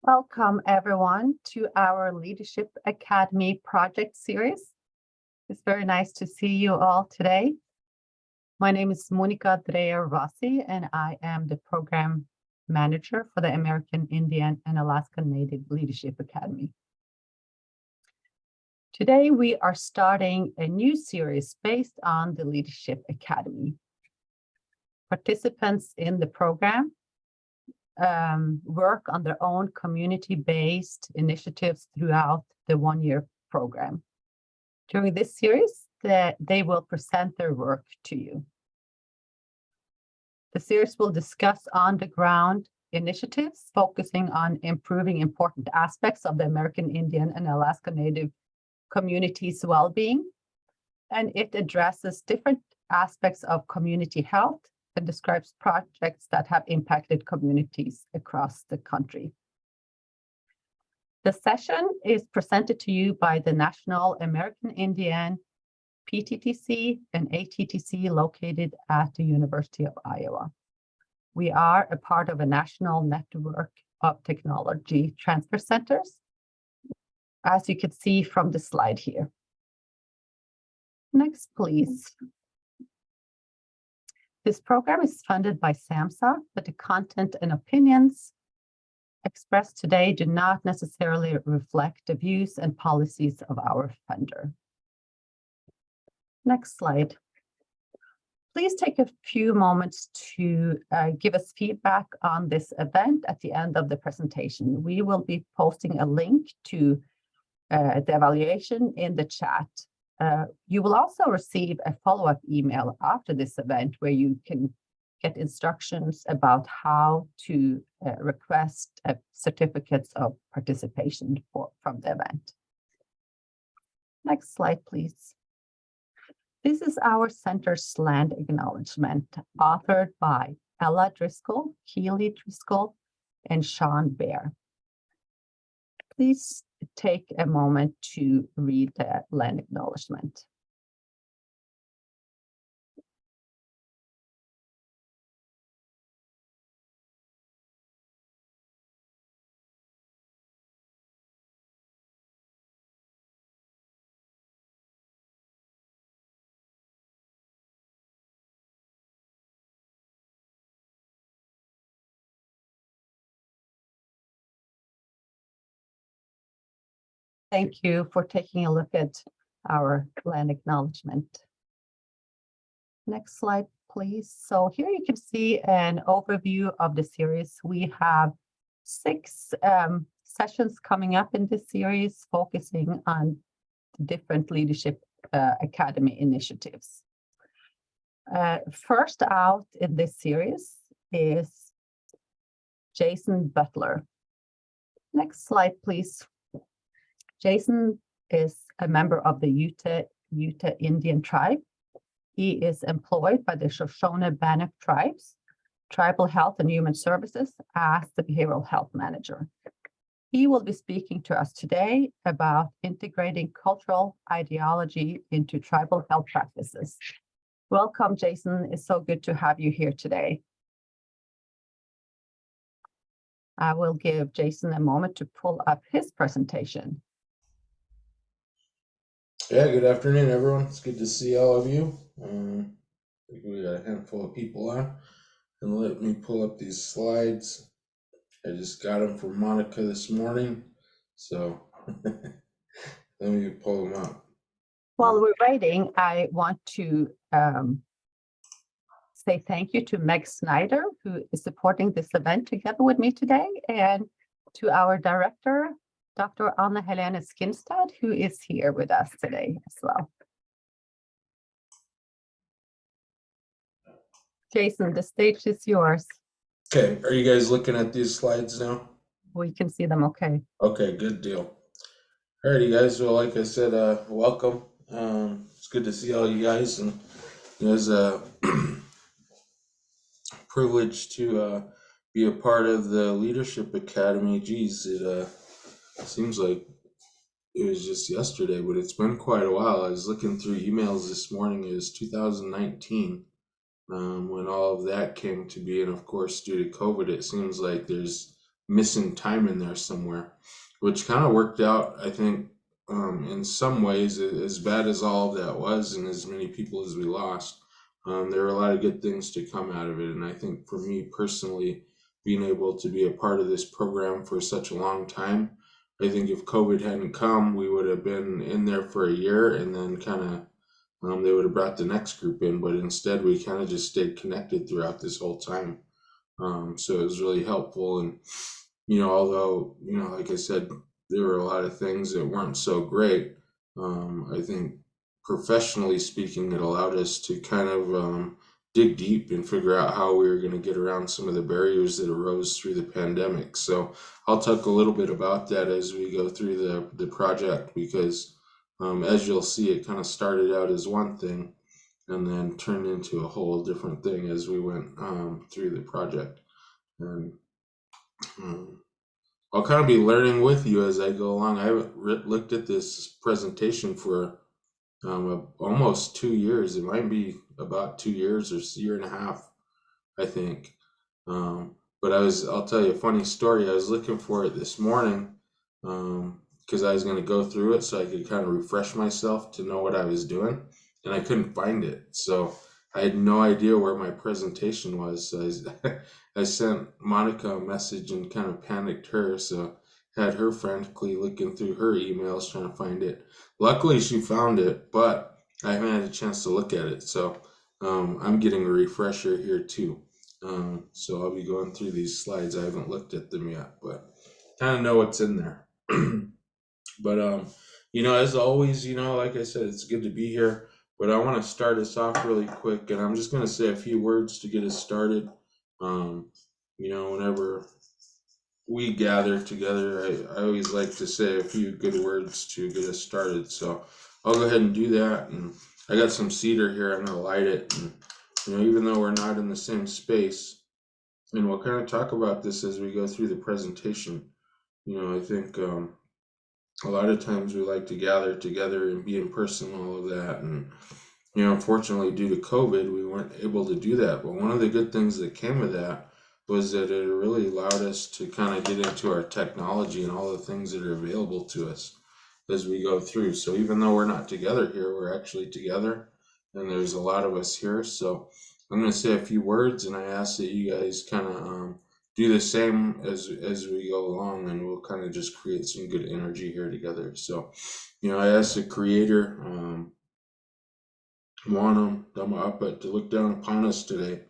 Welcome everyone to our Leadership Academy project series. It's very nice to see you all today. My name is Monica Dreyer Rossi, and I am the program manager for the American Indian and Alaska Native Leadership Academy. Today, we are starting a new series based on the Leadership Academy. Participants in the program work on their own community-based initiatives throughout the one-year program. During this series, they will present their work to you. The series will discuss on-the-ground initiatives focusing on improving important aspects of the American Indian and Alaska Native communities' well-being, and it addresses different aspects of community health and describes projects that have impacted communities across the country. The session is presented to you by the National American Indian, PTTC, and ATTC located at the University of Iowa. We are a part of a national network of technology transfer centers, as you can see from the slide here. Next, please. This program is funded by SAMHSA, but the content and opinions expressed today do not necessarily reflect the views and policies of our funder. Next slide. Please take a few moments to give us feedback on this event at the end of the presentation. We will be posting a link to the evaluation in the chat. You will also receive a follow-up email after this event where you can get instructions about how to request certificates of participation from the event. Next slide, please. This is our center's land acknowledgement, authored by Ella Driscoll, Keely Driscoll, and Sean Bear. Please take a moment to read the land acknowledgement. Thank you for taking a look at our land acknowledgement. Next slide, please. So here you can see an overview of the series. We have 6 sessions coming up in this series, focusing on different Leadership Academy initiatives. First out in this series is Jason Butler. Next slide, please. Jason is a member of the Utah Indian tribe. He is employed by the Shoshone-Bannock tribes, Tribal Health and Human Services, as the Behavioral Health Manager. He will be speaking to us today about integrating cultural ideology into tribal health practices. Welcome, Jason. It's so good to have you here today. I will give Jason a moment to pull up his presentation. Yeah, good afternoon, everyone. It's good to see all of you. I think we got a handful of people on. And let me pull up these slides. I just got them from Monica this morning, so let me pull them up. While we're waiting, I want to say thank you to Meg Snyder, who is supporting this event together with me today, and to our director, Dr. Anna Helene Skinstad, who is here with us today as well. Jason, the stage is yours. Okay, are you guys looking at these slides now? We can see them okay. Okay, good deal. Alrighty, guys. Well, like I said, welcome. It's good to see all you guys, and it was a privilege to be a part of the Leadership Academy. Geez, it seems like it was just yesterday, but it's been quite a while. I was looking through emails this morning. It was 2019 when all of that came to be, and of course, due to COVID, it seems like there's missing time in there somewhere, which kind of worked out, I think, in some ways, as bad as all of that was, and as many people as we lost. There were a lot of good things to come out of it, and I think for me personally, being able to be a part of this program for such a long time, I think if COVID hadn't come, we would have been in there for a year, and then kind of they would have brought the next group in, but instead we kind of just stayed connected throughout this whole time. So it was really helpful. And, although, like I said, there were a lot of things that weren't so great, I think professionally speaking, it allowed us to kind of dig deep and figure out how we were going to get around some of the barriers that arose through the pandemic. So I'll talk a little bit about that as we go through the project, because as you'll see, it kind of started out as one thing and then turned into a whole different thing as we went through the project. And I'll kind of be learning with you as I go along. I haven't looked at this presentation for almost 2 years. It might be about 2 years or a year and a half, I think. But I'll tell you a funny story. I was looking for it this morning because I was going to go through it so I could kind of refresh myself to know what I was doing, and I couldn't find it. So I had no idea where my presentation was. So I sent Monica a message and kind of panicked her. So had her frantically looking through her emails trying to find it. Luckily, she found it, but I haven't had a chance to look at it. So I'm getting a refresher here too. So I'll be going through these slides. I haven't looked at them yet, but kind of know what's in there. But as always, like I said, it's good to be here. But I want to start us off really quick, and I'm just going to say a few words to get us started. Whenever we gather together, I always like to say a few good words to get us started. So I'll go ahead and do that. And I got some cedar here. I'm going to light it. And, even though we're not in the same space, and we'll kind of talk about this as we go through the presentation. I think a lot of times we like to gather together and be in person, all of that. And, unfortunately, due to COVID, we weren't able to do that. But one of the good things that came of that was that it really allowed us to kind of get into our technology and all the things that are available to us as we go through. So even though we're not together here, we're actually together, and there's a lot of us here. So I'm going to say a few words, and I ask that you guys kind of do the same as we go along, and we'll kind of just create some good energy here together. So, I ask the Creator, Wanam Dhamma Appa, to look down upon us today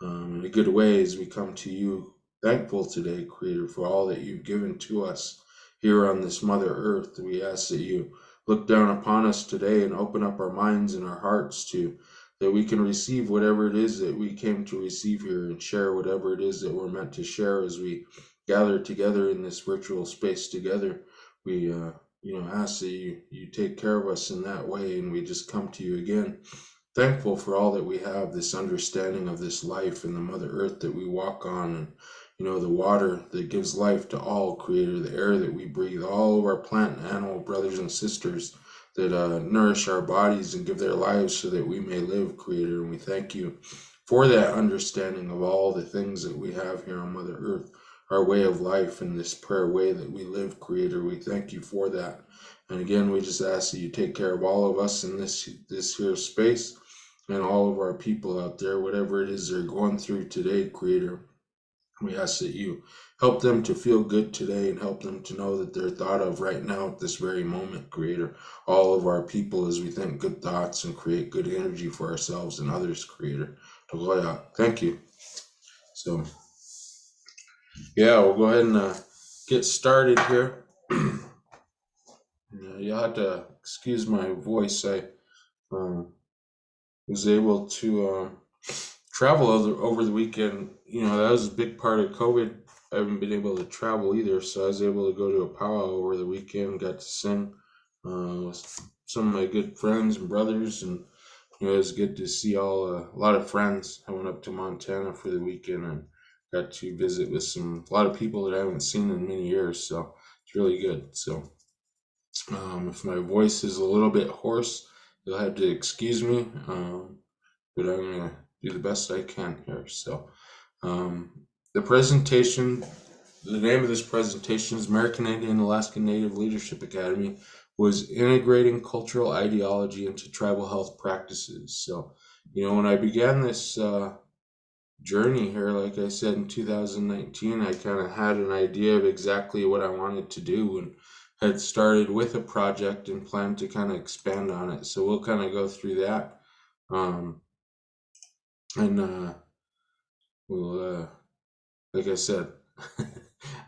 in a good way as we come to you, thankful today, Creator, for all that you've given to us here on this Mother Earth. We ask that you look down upon us today and open up our minds and our hearts that we can receive whatever it is that we came to receive here, and share whatever it is that we're meant to share as we gather together in this virtual space together. We ask that you take care of us in that way, and we just come to you again, thankful for all that we have, this understanding of this life and the Mother Earth that we walk on, and the water that gives life to all, Creator, the air that we breathe, all of our plant and animal brothers and sisters that nourish our bodies and give their lives so that we may live, Creator. And we thank you for that understanding of all the things that we have here on Mother Earth, our way of life and this prayer way that we live, Creator. We thank you for that. And again, we just ask that you take care of all of us in this here space, and all of our people out there, whatever it is they're going through today, Creator. We ask that you help them to feel good today, and help them to know that they're thought of right now at this very moment, Creator. All of our people, as we think good thoughts and create good energy for ourselves and others, Creator. Thank you. So, we'll go ahead and get started here. You'll have to excuse my voice. I was able to travel over the weekend. That was a big part of COVID. I haven't been able to travel either, so I was able to go to a powwow over the weekend, got to sing with some of my good friends and brothers, and it was good to see a lot of friends. I went up to Montana for the weekend and got to visit with a lot of people that I haven't seen in many years, so it's really good. So if my voice is a little bit hoarse, you'll have to excuse me, but I'm gonna do the best I can here. So the presentation the name of this presentation is American Indian Alaska Native Leadership Academy, was integrating cultural ideology into tribal health practices. So, when I began this journey here, like I said, in 2019, I kind of had an idea of exactly what I wanted to do and had started with a project and planned to kind of expand on it. So we'll kind of go through that. And we'll, like I said,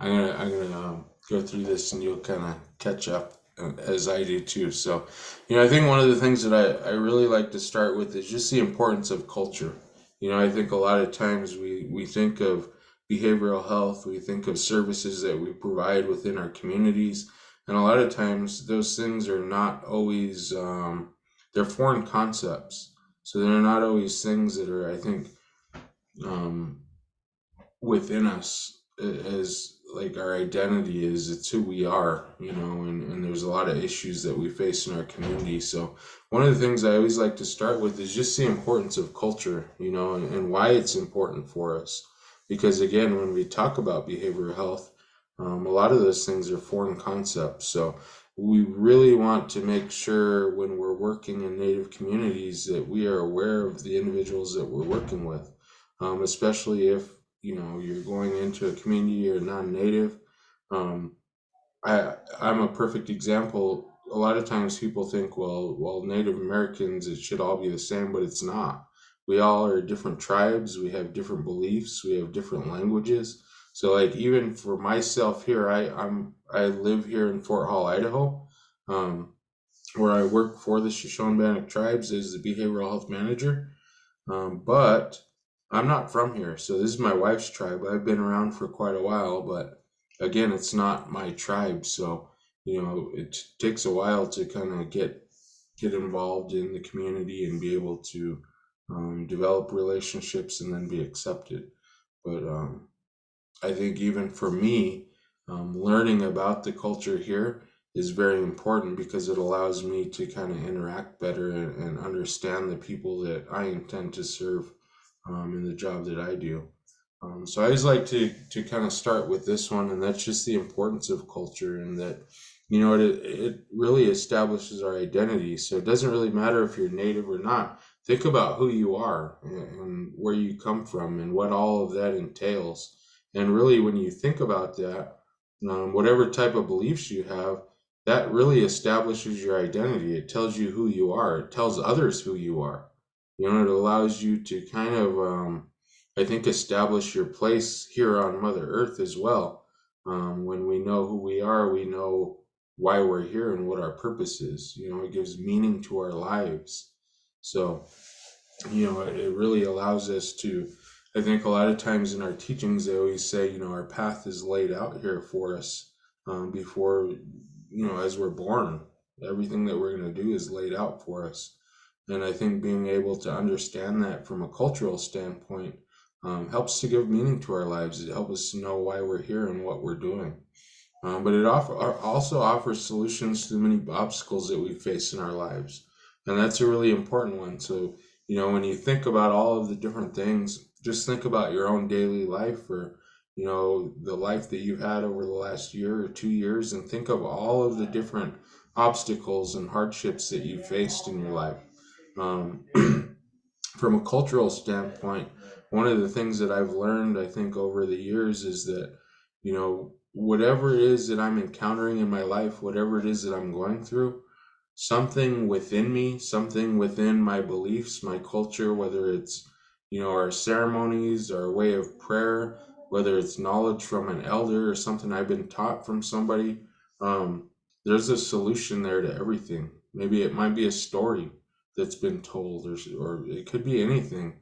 I'm gonna go through this, and you'll kind of catch up as I do too. So, I think one of the things that I really like to start with is just the importance of culture. I think a lot of times we think of behavioral health, we think of services that we provide within our communities, and a lot of times those things are not always they're foreign concepts. So they're not always things that are, I think, within us as like our identity is. It's who we are, and there's a lot of issues that we face in our community. So one of the things I always like to start with is just the importance of culture, and why it's important for us. Because again, when we talk about behavioral health, a lot of those things are foreign concepts. So we really want to make sure when we're working in Native communities that we are aware of the individuals that we're working with, especially if you're going into a community you're non-native. I'm a perfect example. A lot of times people think, well, Native Americans, it should all be the same, but it's not. We all are different tribes. We have different beliefs. We have different languages. So, like, even for myself here, I live here in Fort Hall, Idaho, where I work for the Shoshone-Bannock tribes as the behavioral health manager. But I'm not from here, so this is my wife's tribe. I've been around for quite a while, but again, it's not my tribe. So, it takes a while to kind of get involved in the community and be able to develop relationships and then be accepted. But I think even for me, learning about the culture here is very important because it allows me to kind of interact better and understand the people that I intend to serve in the job that I do. So I always like to kind of start with this one, and that's just the importance of culture, and that it really establishes our identity. So it doesn't really matter if you're Native or not. Think about who you are and where you come from and what all of that entails. And really, when you think about that, whatever type of beliefs you have, that really establishes your identity. It tells you who you are. It tells others who you are. It allows you to kind of, I think, establish your place here on Mother Earth as well. When we know who we are, we know why we're here and what our purpose is. It gives meaning to our lives. So, it really allows us to, I think a lot of times in our teachings, they always say, our path is laid out here for us before, as we're born. Everything that we're going to do is laid out for us. And I think being able to understand that from a cultural standpoint helps to give meaning to our lives. It helps us to know why we're here and what we're doing. But it also offers solutions to the many obstacles that we face in our lives. And that's a really important one. So, when you think about all of the different things, just think about your own daily life, or, the life that you've had over the last year or 2 years, and think of all of the different obstacles and hardships that you faced in your life. From a cultural standpoint, one of the things that I've learned, I think, over the years is that, whatever it is that I'm encountering in my life, whatever it is that I'm going through, something within me, something within my beliefs, my culture, whether it's, our ceremonies, our way of prayer, whether it's knowledge from an elder or something I've been taught from somebody, there's a solution there to everything. Maybe it might be a story that's been told, or it could be anything.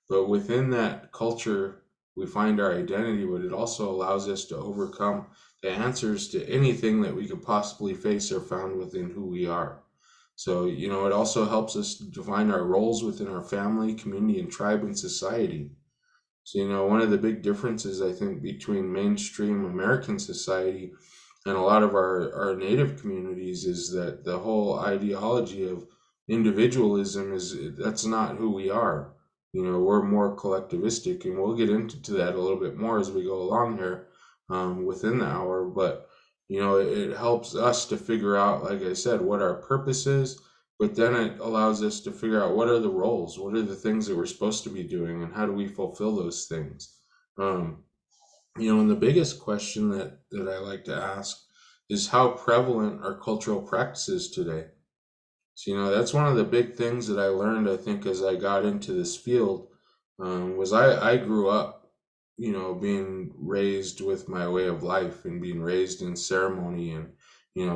But within that culture, we find our identity, but it also allows us to overcome the answers to anything that we could possibly face are found within who we are. So, it also helps us define our roles within our family, community, and tribe and society. So, one of the big differences, I think, between mainstream American society and a lot of our Native communities is that the whole ideology of individualism that's not who we are. We're more collectivistic, and we'll get into that a little bit more as we go along here. within the hour, but it helps us to figure out, like I said, what our purpose is, but then it allows us to figure out what are the roles, what are the things that we're supposed to be doing, and how do we fulfill those things. And the biggest question that I like to ask is how prevalent are cultural practices today? So, that's one of the big things that I learned, I think, as I got into this field, was I grew up, being raised with my way of life and being raised in ceremony and,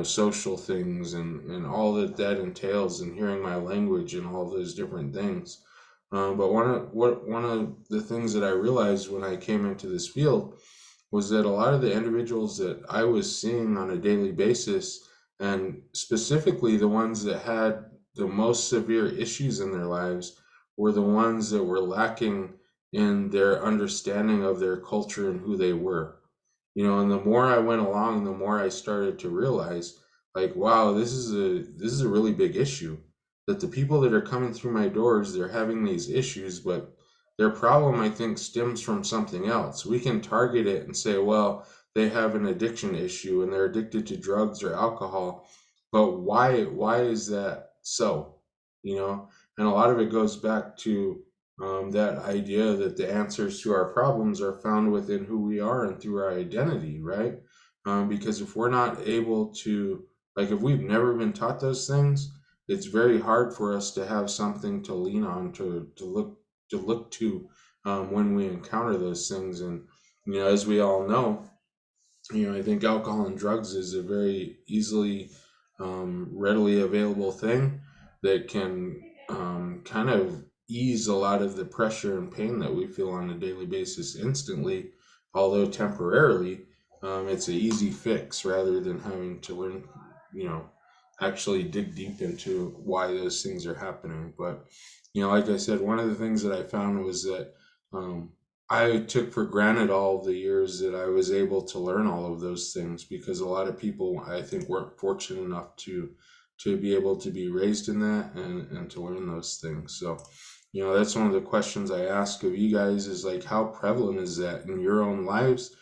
social things and all that entails, and hearing my language and all those different things. But one of the things that I realized when I came into this field was that a lot of the individuals that I was seeing on a daily basis, and specifically the ones that had the most severe issues in their lives, were the ones that were lacking in their understanding of their culture and who they were. And the more I went along, the more I started to realize, like, wow, this is a really big issue. That the people that are coming through my doors, they're having these issues, but their problem, I think, stems from something else. We can target it and say, well, they have an addiction issue and they're addicted to drugs or alcohol. But why is that so? And a lot of it goes back to that idea that the answers to our problems are found within who we are and through our identity, right? Because if we're not able to, like, if we've never been taught those things, it's very hard for us to have something to lean on, to look to, when we encounter those things. And as we all know, I think alcohol and drugs is a very easily, readily available thing that can, kind of ease a lot of the pressure and pain that we feel on a daily basis instantly, although temporarily. It's an easy fix rather than having to learn, actually dig deep into why those things are happening. But like I said, one of the things that I found was that, I took for granted all the years that I was able to learn all of those things, because a lot of people, I think, weren't fortunate enough to be able to be raised in that and to learn those things. So, that's one of the questions I ask of you guys, is like, how prevalent is that in your own lives,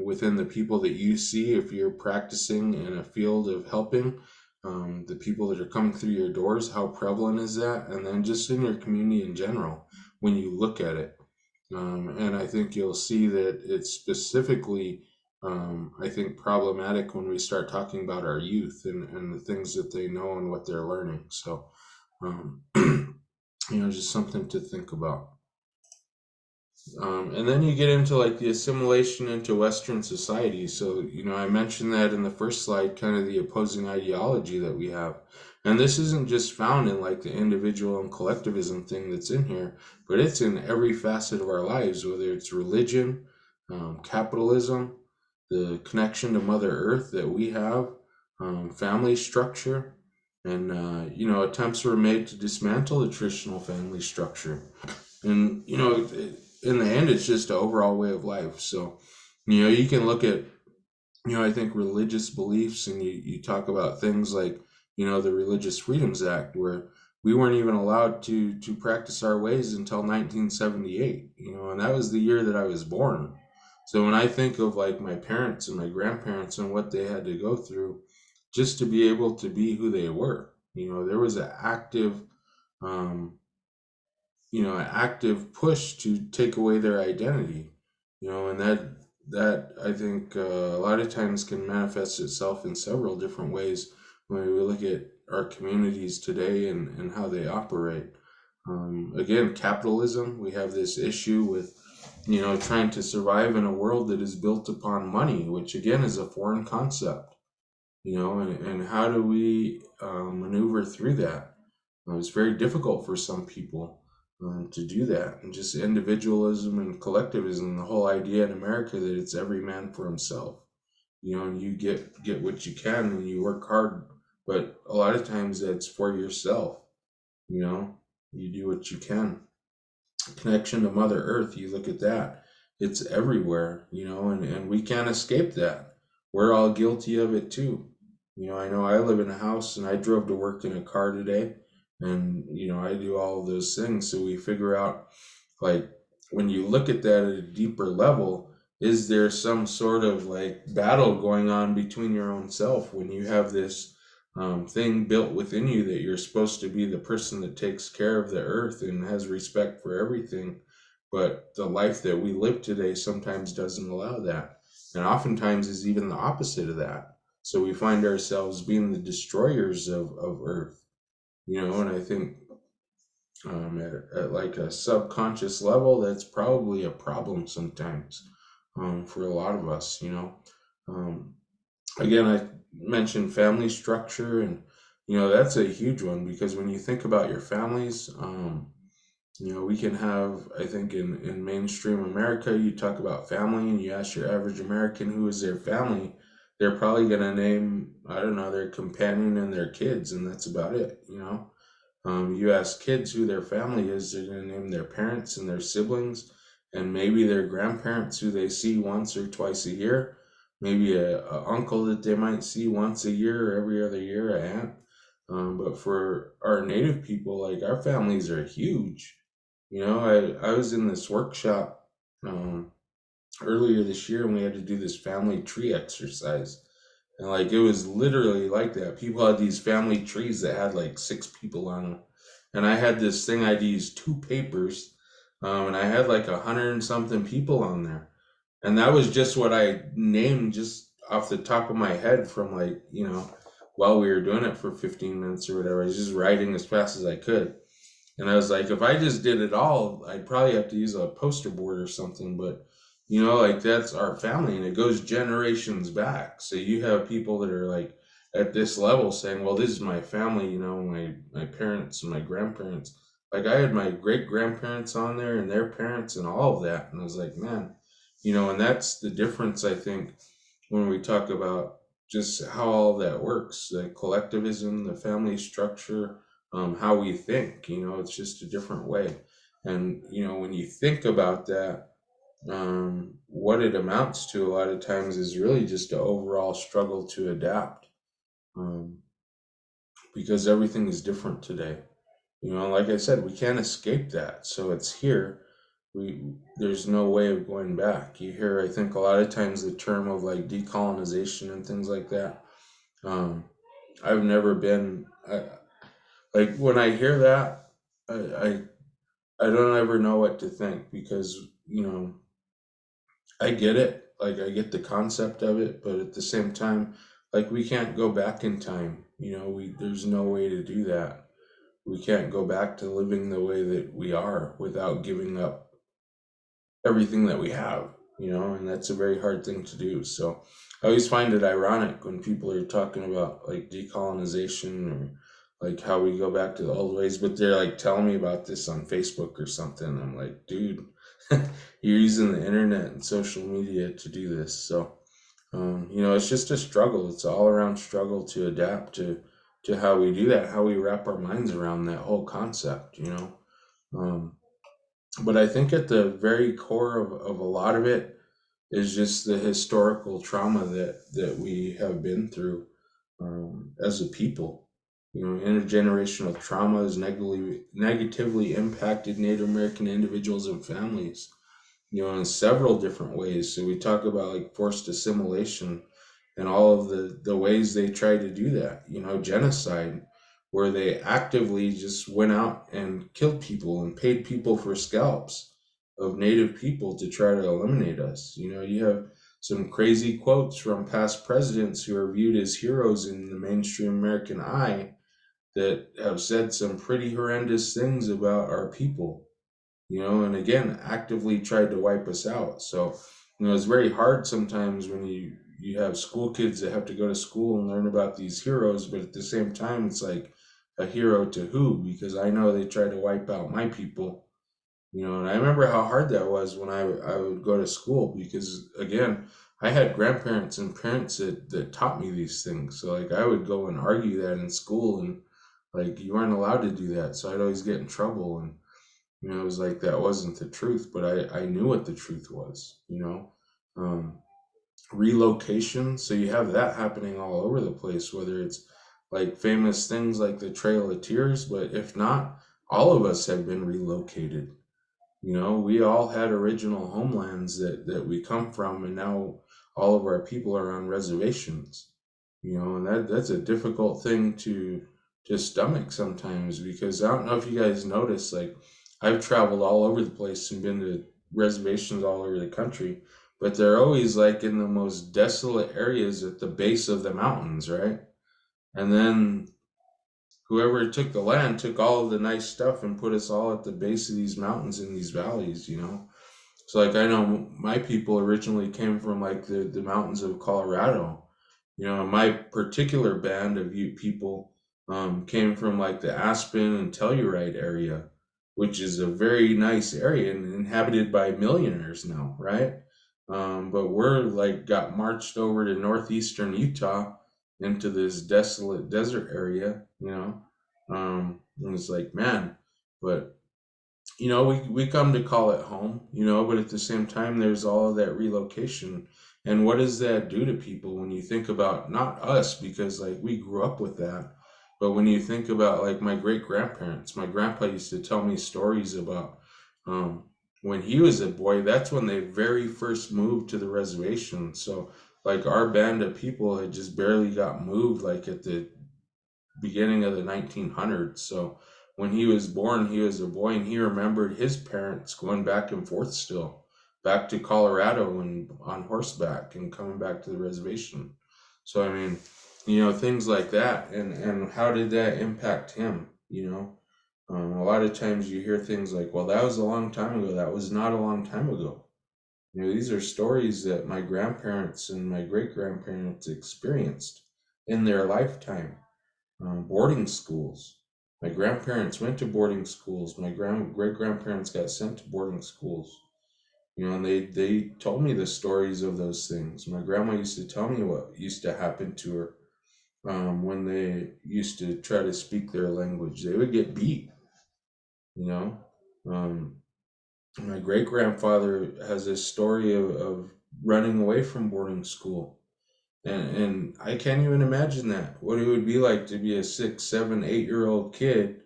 within the people that you see, if you're practicing in a field of helping, the people that are coming through your doors, how prevalent is that? And then just in your community in general, when you look at it. And I think you'll see that it's specifically, I think, problematic when we start talking about our youth and the things that they know and what they're learning. So, just something to think about. And then you get into like the assimilation into Western society. So, I mentioned that in the first slide, kind of the opposing ideology that we have. And this isn't just found in like the individual and collectivism thing that's in here, but it's in every facet of our lives, whether it's religion, capitalism, the connection to Mother Earth that we have, family structure, and, attempts were made to dismantle the traditional family structure. And, in the end, it's just an overall way of life. So, you can look at, I think, religious beliefs, and you talk about things like, the Religious Freedoms Act, where we weren't even allowed to practice our ways until 1978, and that was the year that I was born. So when I think of like my parents and my grandparents and what they had to go through just to be able to be who they were, there was an active, um, an active push to take away their identity, and that I think, a lot of times can manifest itself in several different ways when we look at our communities today and how they operate. Again, capitalism, we have this issue with, trying to survive in a world that is built upon money, which again is a foreign concept, and how do we, maneuver through that? It's very difficult for some people, to do that, and just individualism and collectivism, the whole idea in America that it's every man for himself, and you get what you can and you work hard, but a lot of times that's for yourself, you do what you can. Connection to Mother Earth, you look at that, it's everywhere, and we can't escape that. We're all guilty of it too. I know I live in a house and I drove to work in a car today, and I do all of those things. So we figure out, like, when you look at that at a deeper level, is there some sort of like battle going on between your own self when you have this thing built within you that you're supposed to be the person that takes care of the earth and has respect for everything, but the life that we live today sometimes doesn't allow that, and oftentimes is even the opposite of that. So we find ourselves being the destroyers of earth, and I think at like a subconscious level, that's probably a problem sometimes for a lot of us. Um, Again, I mentioned family structure, and that's a huge one, because when you think about your families, we can have, I think in mainstream America, you talk about family and you ask your average American who is their family, they're probably going to name, I don't know, their companion and their kids, and that's about it. You ask kids who their family is, they're going to name their parents and their siblings, and maybe their grandparents who they see once or twice a year, maybe a uncle that they might see once a year or every other year, an aunt. But for our native people, like, our families are huge. I was in this workshop um, earlier this year, and we had to do this family tree exercise. And like, it was literally like that. People had these family trees that had like 6 people on them. And I had this thing, I'd use 2 papers, and I had like 100 and something people on there. And that was just what I named just off the top of my head from like, while we were doing it for 15 minutes or whatever. I was just writing as fast as I could. And I was like, if I just did it all, I'd probably have to use a poster board or something. But, like, that's our family, and it goes generations back. So you have people that are like at this level saying, well, this is my family, my parents and my grandparents. Like, I had my great grandparents on there and their parents and all of that. And I was like, man, and that's the difference, I think, when we talk about just how all that works, the collectivism, the family structure, how we think. It's just a different way. And when you think about that, what it amounts to a lot of times is really just an overall struggle to adapt, um, because everything is different today. Like I said, we can't escape that. So it's here. There's no way of going back. You hear, I think, a lot of times the term of like decolonization and things like that. Um, I've never been like, when I hear that, I I don't ever know what to think, because I get it. Like, I get the concept of it, but at the same time, like, we can't go back in time. There's no way to do that. We can't go back to living the way that we are without giving up everything that we have, and that's a very hard thing to do. So I always find it ironic when people are talking about like decolonization, or like how we go back to the old ways, but they're like telling me about this on Facebook or something. I'm like, dude, you're using the internet and social media to do this. So, it's just a struggle. It's all around struggle to adapt to how we do that, how we wrap our minds around that whole concept. Um, but I think at the very core of a lot of it is just the historical trauma that we have been through, as a people. Intergenerational trauma has negatively impacted Native American individuals and families, in several different ways. So we talk about like forced assimilation and all of the ways they try to do that, genocide, where they actively just went out and killed people and paid people for scalps of native people to try to eliminate us. You have some crazy quotes from past presidents who are viewed as heroes in the mainstream American eye that have said some pretty horrendous things about our people, and again, actively tried to wipe us out. So, it's very hard sometimes when you have school kids that have to go to school and learn about these heroes, but at the same time, it's like, a hero to who? Because I know they tried to wipe out my people, and I remember how hard that was when I would go to school, because again, I had grandparents and parents that taught me these things. So like, I would go and argue that in school, and like, you weren't allowed to do that. So I'd always get in trouble, and it was like, that wasn't the truth, but I knew what the truth was. Um, Relocation. So you have that happening all over the place, whether it's like famous things like the Trail of Tears, but if not, all of us have been relocated. You know, we all had original homelands that we come from, and now all of our people are on reservations. You know, and that's a difficult thing to stomach sometimes, because I don't know if you guys notice, like, I've traveled all over the place and been to reservations all over the country, but they're always like in the most desolate areas at the base of the mountains, right? And then whoever took the land took all of the nice stuff and put us all at the base of these mountains in these valleys, you know? So like I know my people originally came from like the mountains of Colorado. You know, my particular band of Ute people came from like the Aspen and Telluride area, which is a very nice area and inhabited by millionaires now, right? But we're like got marched over to northeastern Utah into this desolate desert area, you know. And it's like, man, but you know, we come to call it home, you know, but at the same time, there's all of that relocation. And what does that do to people when you think about not us, because like we grew up with that, but when you think about like my great grandparents, my grandpa used to tell me stories about um, when he was a boy, that's when they very first moved to the reservation. So, like, our band of people had just barely got moved, like at the beginning of the 1900s. So when he was born, he was a boy, and he remembered his parents going back and forth still, back to Colorado and on horseback and coming back to the reservation. So I mean, you know, things like that, and how did that impact him? You know, a lot of times you hear things like, "Well, that was a long time ago." That was not a long time ago. You know, these are stories that my grandparents and my great grandparents experienced in their lifetime. Boarding schools. My grandparents went to boarding schools. My great grandparents got sent to boarding schools. You know, and they told me the stories of those things. My grandma used to tell me what used to happen to her when they used to try to speak their language. They would get beat. You know, um, my great grandfather has a story of running away from boarding school. And I can't even imagine that. What it would be like to be a 6, 7, 8 year old kid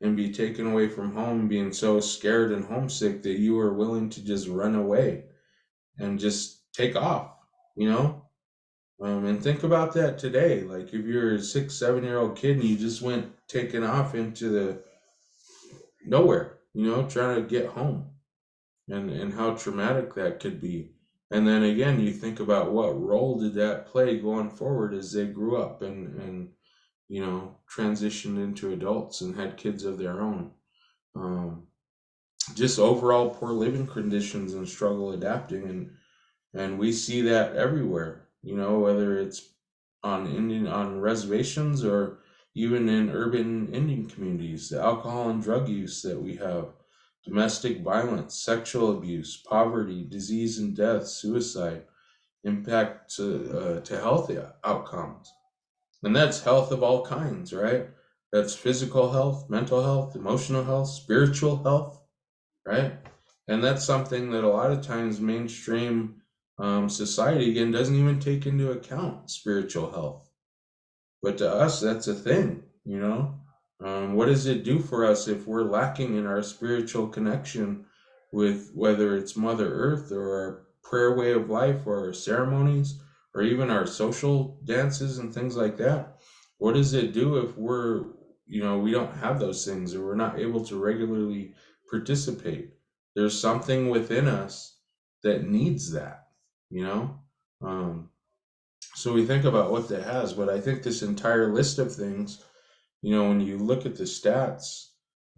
and be taken away from home, being so scared and homesick that you were willing to just run away and just take off, you know? And think about that today. Like if you're a 6, 7 year old kid and you just went taking off into the nowhere, you know, trying to get home, and how traumatic that could be. And then again, you think about what role did that play going forward as they grew up and you know, transitioned into adults and had kids of their own. Um, just overall poor living conditions and struggle adapting, and we see that everywhere. You know, whether it's on reservations or even in urban Indian communities, the alcohol and drug use that we have, domestic violence, sexual abuse, poverty, disease and death, suicide, impact to health outcomes. And that's health of all kinds, right? That's physical health, mental health, emotional health, spiritual health, right? And that's something that a lot of times mainstream society, again, doesn't even take into account spiritual health. But to us, that's a thing, you know? What does it do for us if we're lacking in our spiritual connection with whether it's Mother Earth or our prayer way of life or our ceremonies or even our social dances and things like that? What does it do if we're, you know, we don't have those things or we're not able to regularly participate? There's something within us that needs that, you know? Um, so we think about what that has, but I think this entire list of things, you know, when you look at the stats,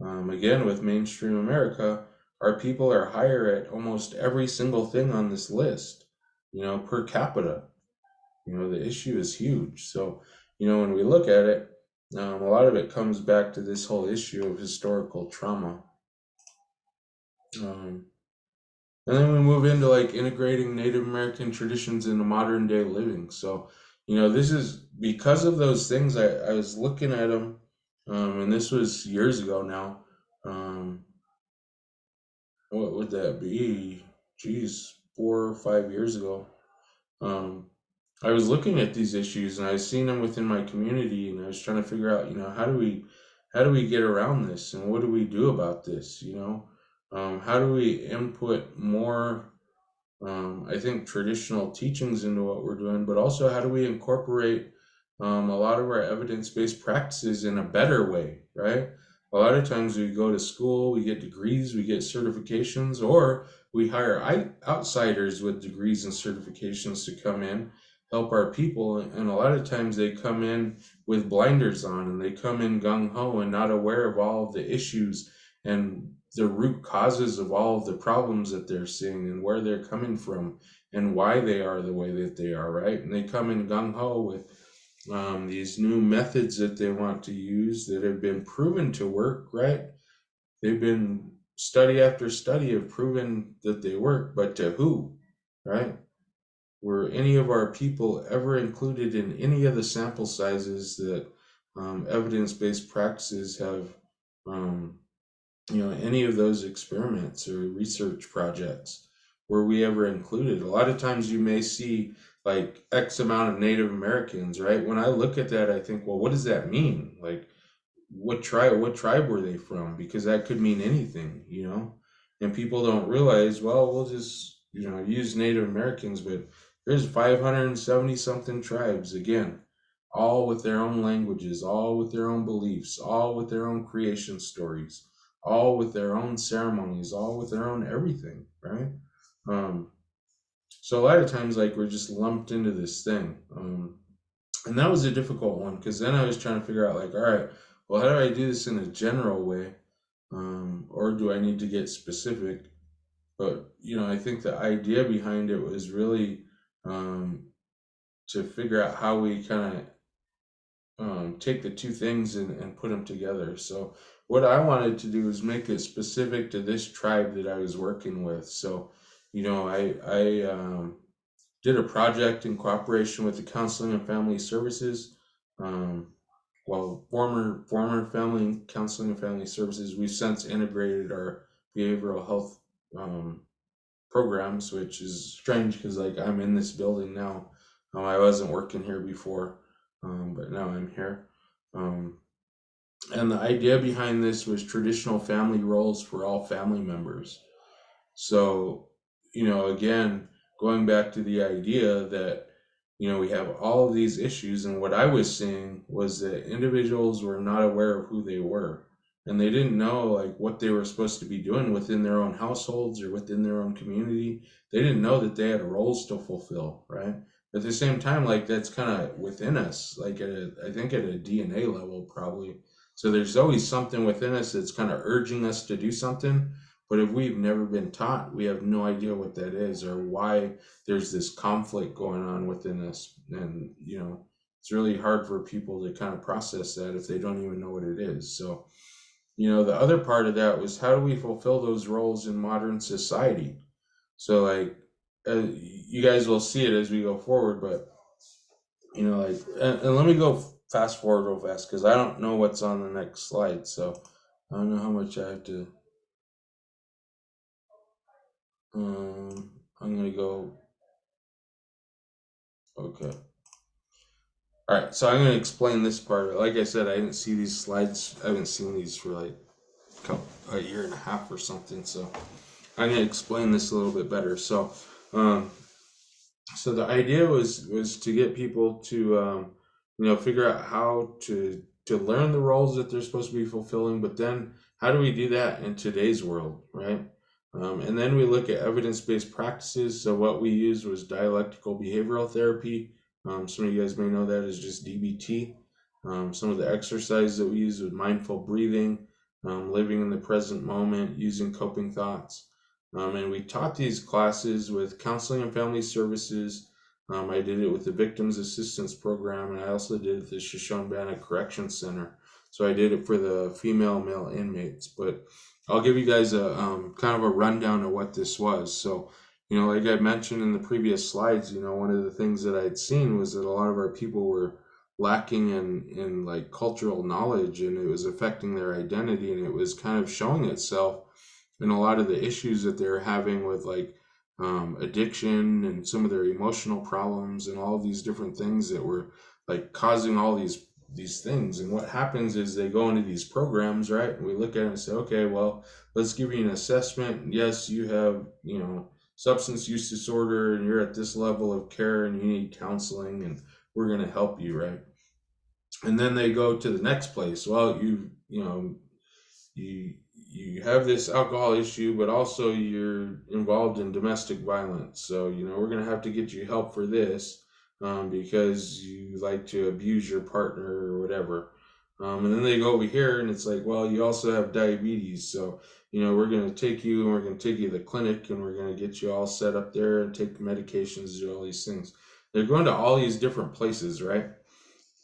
again, with mainstream America, our people are higher at almost every single thing on this list, you know, per capita. You know, the issue is huge. So, you know, when we look at it, a lot of it comes back to this whole issue of historical trauma. Um, And then we move into like integrating Native American traditions into modern day living. So, you know, this is because of those things. I was looking at them, and this was years ago now. Um, what would that be? Geez, 4 or 5 years ago. Um, I was looking at these issues and I was seeing them within my community, and I was trying to figure out, you know, how do we get around this and what do we do about this, you know? How do we input more, I think, traditional teachings into what we're doing, but also how do we incorporate a lot of our evidence-based practices in a better way, right? A lot of times we go to school, we get degrees, we get certifications, or we hire outsiders with degrees and certifications to come in, help our people. And a lot of times they come in with blinders on and they come in gung-ho and not aware of all of the issues and the root causes of all of the problems that they're seeing and where they're coming from and why they are the way that they are, right? And they come in gung-ho with these new methods that they want to use that have been proven to work, right? They've been study after study have proven that they work, but to who, right? Were any of our people ever included in any of the sample sizes that evidence-based practices have, any of those experiments or research projects? Were we ever included? A lot of times you may see like X amount of Native Americans, right? When I look at that, I think, well, what does that mean? Like, what tribe were they from? Because that could mean anything, and people don't realize, well, we'll just use Native Americans, but there's 570 something tribes, again, all with their own languages, all with their own beliefs, all with their own creation stories, all with their own ceremonies, all with their own everything, right? So a lot of times, like, we're just lumped into this thing, and that was a difficult one, because then I was trying to figure out, like, all right, well, how do I do this in a general way, or do I need to get specific? But I think the idea behind it was really to figure out how we kind of take the two things and put them together. So what I wanted to do is make it specific to this tribe that I was working with. So I did a project in cooperation with the Counseling and Family Services. Former Family Counseling and Family Services, we've since integrated our behavioral health programs, which is strange because, like, I'm in this building now. I wasn't working here before, but now I'm here. And the idea behind this was traditional family roles for all family members. So, again, going back to the idea that, we have all of these issues, and what I was seeing was that individuals were not aware of who they were, and they didn't know, like, what they were supposed to be doing within their own households or within their own community. They didn't know that they had roles to fulfill, right? At the same time, like, that's kind of within us, like, I think at a DNA level, probably. So there's always something within us that's kind of urging us to do something. But if we've never been taught, we have no idea what that is or why there's this conflict going on within us. And, it's really hard for people to kind of process that if they don't even know what it is. So, the other part of that was, how do we fulfill those roles in modern society? So, like, you guys will see it as we go forward, but, and let me go fast forward real fast because I don't know what's on the next slide. So I don't know how much I have to. I'm gonna go. Okay. All right. So I'm gonna explain this part. Like I said, I didn't see these slides. I haven't seen these for like a year and a half or something. So I'm gonna explain this a little bit better. So, so the idea was to get people to figure out how to learn the roles that they're supposed to be fulfilling, but then how do we do that in today's world, right? And then we look at evidence-based practices. So what we used was dialectical behavioral therapy. Some of you guys may know that as just DBT. Some of the exercises that we used was mindful breathing, living in the present moment, using coping thoughts. And we taught these classes with Counseling and Family Services. I did it with the Victims Assistance Program, and I also did it at the Shoshone-Bannock Correction Center. So I did it for the female and male inmates. But I'll give you guys a kind of a rundown of what this was. So, like I mentioned in the previous slides, one of the things that I'd seen was that a lot of our people were lacking in like cultural knowledge, and it was affecting their identity, and it was kind of showing itself in a lot of the issues that they're having with like addiction and some of their emotional problems and all of these different things that were like causing all these these things. And what happens is they go into these programs, right? And we look at it and say, okay, well, let's give you an assessment. Yes, you have, substance use disorder and you're at this level of care and you need counseling and we're going to help you, right? And then they go to the next place. Well, you have this alcohol issue, but also you're involved in domestic violence. So, we're going to have to get you help for this because you like to abuse your partner or whatever. And then they go over here and it's like, well, you also have diabetes. So, we're going to take you and we're going to take you to the clinic and we're going to get you all set up there and take medications, do all these things. They're going to all these different places, right?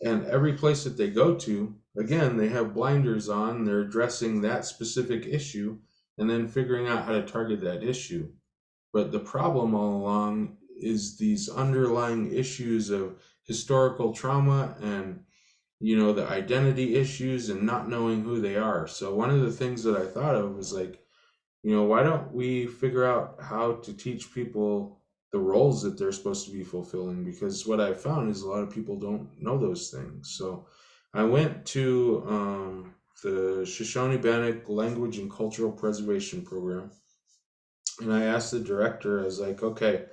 And every place that they go to, again, they have blinders on, they're addressing that specific issue and then figuring out how to target that issue. But the problem all along is these underlying issues of historical trauma and, the identity issues and not knowing who they are. So one of the things that I thought of was like, why don't we figure out how to teach people the roles that they're supposed to be fulfilling? Because what I found is a lot of people don't know those things. So I went to the Shoshone-Bannock Language and Cultural Preservation Program, and I asked the director, I was like, okay,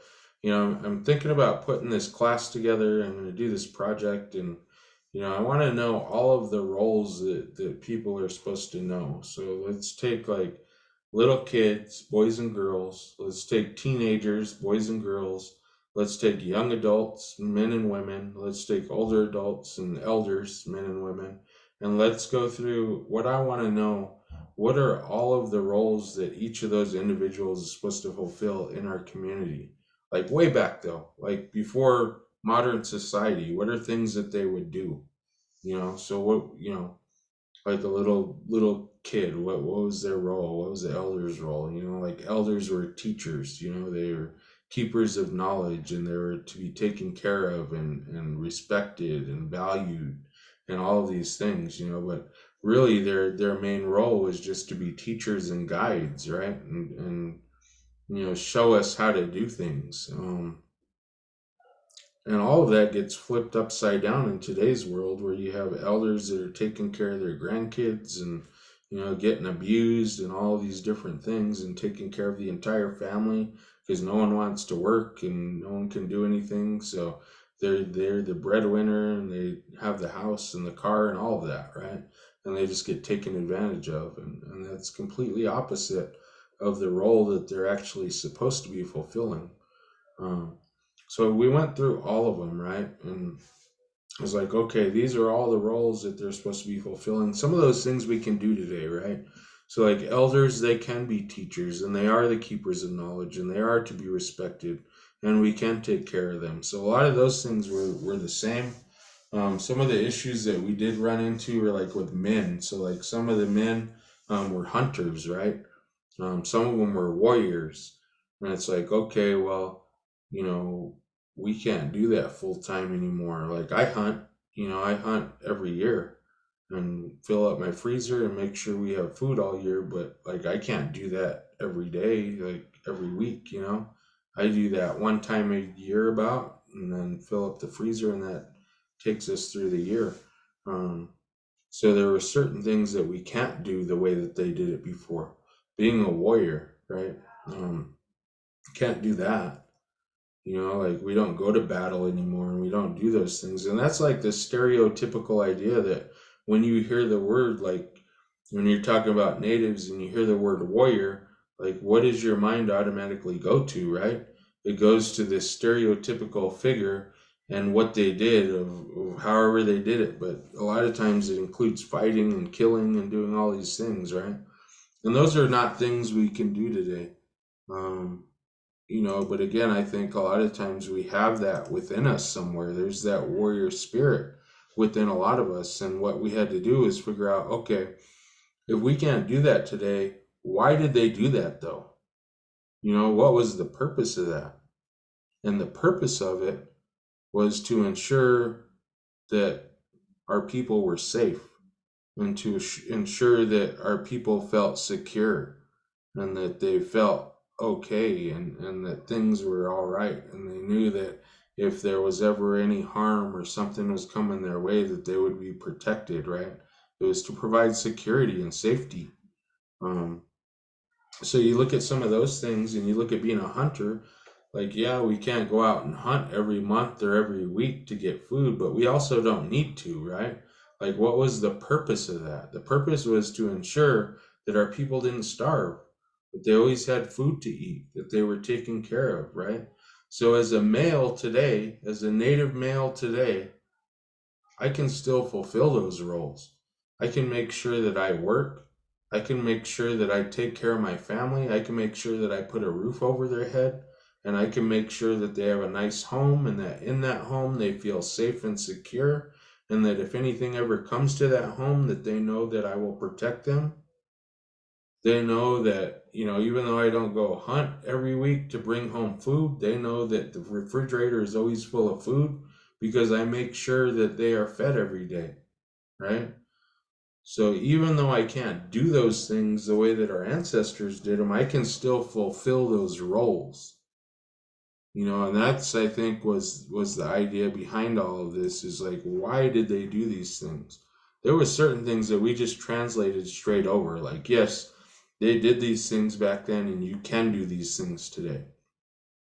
I'm thinking about putting this class together. I'm going to do this project, and I want to know all of the roles that people are supposed to know. So let's take like little kids, boys and girls. Let's take teenagers, boys and girls. Let's take young adults, men and women. Let's take older adults and elders, men and women. And let's go through what I want to know. What are all of the roles that each of those individuals is supposed to fulfill in our community? Like way back though, like before modern society, what are things that they would do? So what, like the little kid, what was their role? What was the elder's role? Like elders were teachers, they were keepers of knowledge and they were to be taken care of and respected and valued and all of these things, but really their main role was just to be teachers and guides, right? And show us how to do things. And all of that gets flipped upside down in today's world where you have elders that are taking care of their grandkids and, getting abused and all these different things and taking care of the entire family because no one wants to work and no one can do anything. So they're the breadwinner and they have the house and the car and all of that, right? And they just get taken advantage of. And that's completely opposite of the role that they're actually supposed to be fulfilling. So we went through all of them, right? And I was like, okay, these are all the roles that they're supposed to be fulfilling. Some of those things we can do today, right? So like elders, they can be teachers and they are the keepers of knowledge and they are to be respected and we can take care of them. So a lot of those things were the same. Some of the issues that we did run into were like with men. So like some of the men were hunters, right? Some of them were warriors. And it's like, okay, well, we can't do that full time anymore. Like I hunt every year and fill up my freezer and make sure we have food all year, but like I can't do that every day, like every week, I do that one time a year about and then fill up the freezer and that takes us through the year. So there were certain things that we can't do the way that they did it before. Being a warrior, right? Can't do that. Like we don't go to battle anymore and we don't do those things. And that's like the stereotypical idea that when you hear the word, like when you're talking about natives and you hear the word warrior, like what does your mind automatically go to, right? It goes to this stereotypical figure and what they did of however they did it. But a lot of times it includes fighting and killing and doing all these things, right? And those are not things we can do today. But again, I think a lot of times we have that within us somewhere. There's that warrior spirit within a lot of us. And what we had to do is figure out, okay, if we can't do that today, why did they do that though? What was the purpose of that? And the purpose of it was to ensure that our people were safe and to ensure that our people felt secure and that they felt okay and that things were all right and they knew that if there was ever any harm or something was coming their way, that they would be protected, right? It was to provide security and safety. So you look at some of those things and you look at being a hunter, like, yeah, we can't go out and hunt every month or every week to get food, but we also don't need to, right? Like, what was the purpose of that? The purpose was to ensure that our people didn't starve, that they always had food to eat, that they were taken care of, right? So as a male today, as a native male today, I can still fulfill those roles. I can make sure that I work. I can make sure that I take care of my family. I can make sure that I put a roof over their head. And I can make sure that they have a nice home and that in that home they feel safe and secure. And that if anything ever comes to that home, that they know that I will protect them. They know that, even though I don't go hunt every week to bring home food, they know that the refrigerator is always full of food because I make sure that they are fed every day, right? So even though I can't do those things the way that our ancestors did them, I can still fulfill those roles. And that's, I think, was the idea behind all of this, is like, why did they do these things? There were certain things that we just translated straight over, like, yes, they did these things back then and you can do these things today.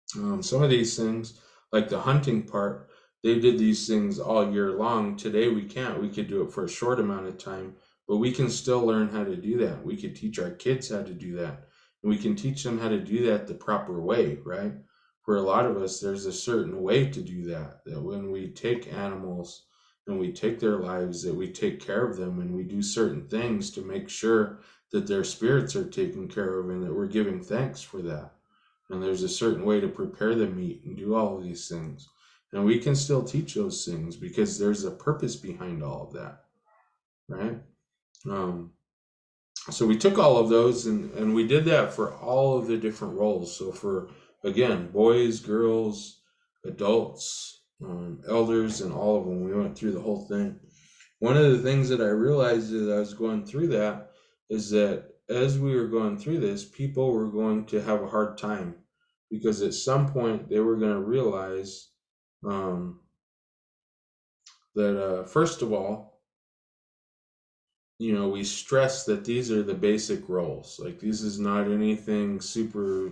Some of these things, like the hunting part, they did these things all year long. Today we can't. We could do it for a short amount of time, but we can still learn how to do that. We could teach our kids how to do that. And we can teach them how to do that the proper way, right? For a lot of us, there's a certain way to do that, that when we take animals and we take their lives, that we take care of them and we do certain things to make sure that their spirits are taken care of and that we're giving thanks for that. And there's a certain way to prepare the meat and do all of these things. And we can still teach those things because there's a purpose behind all of that, right? So we took all of those and we did that for all of the different roles. So for, again, boys, girls, adults, elders, and all of them, we went through the whole thing. One of the things that I realized as I was going through that is that as we were going through this, people were going to have a hard time because at some point they were going to realize that first of all, we stress that these are the basic roles. Like, this is not anything super,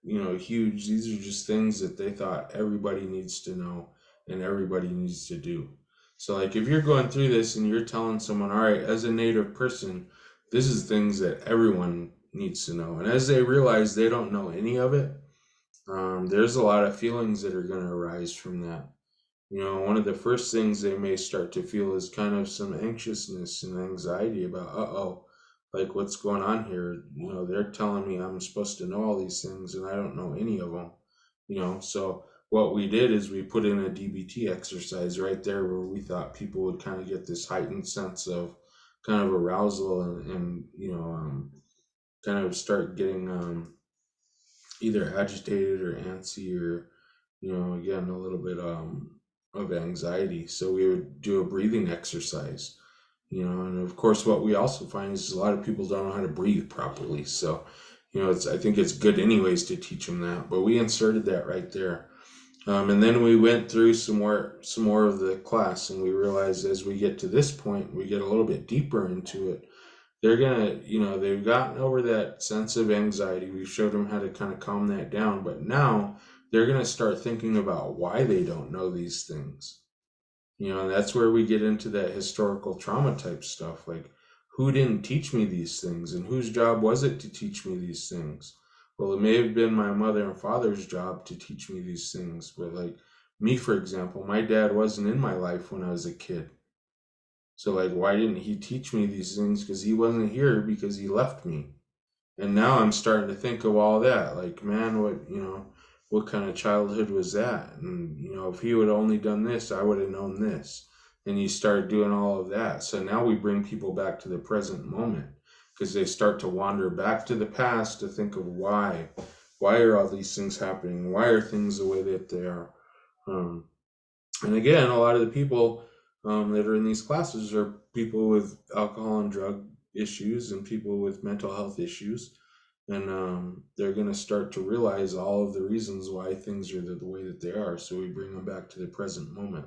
huge. These are just things that they thought everybody needs to know and everybody needs to do. So, like, if you're going through this and you're telling someone, all right, as a Native person, this is things that everyone needs to know. And as they realize they don't know any of it, there's a lot of feelings that are going to arise from that. One of the first things they may start to feel is kind of some anxiousness and anxiety about, like, what's going on here? They're telling me I'm supposed to know all these things and I don't know any of them. So what we did is we put in a DBT exercise right there where we thought people would kind of get this heightened sense of kind of arousal and kind of start getting either agitated or antsy or, again, a little bit of anxiety. So we would do a breathing exercise, and of course what we also find is a lot of people don't know how to breathe properly. So, I think it's good anyways to teach them that, but we inserted that right there. And then we went through some more of the class, and we realized as we get to this point, we get a little bit deeper into it. They're gonna, they've gotten over that sense of anxiety. We showed them how to kind of calm that down, but now they're gonna start thinking about why they don't know these things. And that's where we get into that historical trauma type stuff. Like, who didn't teach me these things, and whose job was it to teach me these things? Well, it may have been my mother and father's job to teach me these things, but like me, for example, my dad wasn't in my life when I was a kid. So, like, why didn't he teach me these things? Because he wasn't here, because he left me. And now I'm starting to think of all that. Like, man, what kind of childhood was that? And, if he would have only done this, I would have known this. And you start doing all of that. So now we bring people back to the present moment because they start to wander back to the past to think of why. Why are all these things happening? Why are things the way that they are? And again, a lot of the people that are in these classes are people with alcohol and drug issues and people with mental health issues. and they're going to start to realize all of the reasons why things are the way that they are. So we bring them back to the present moment.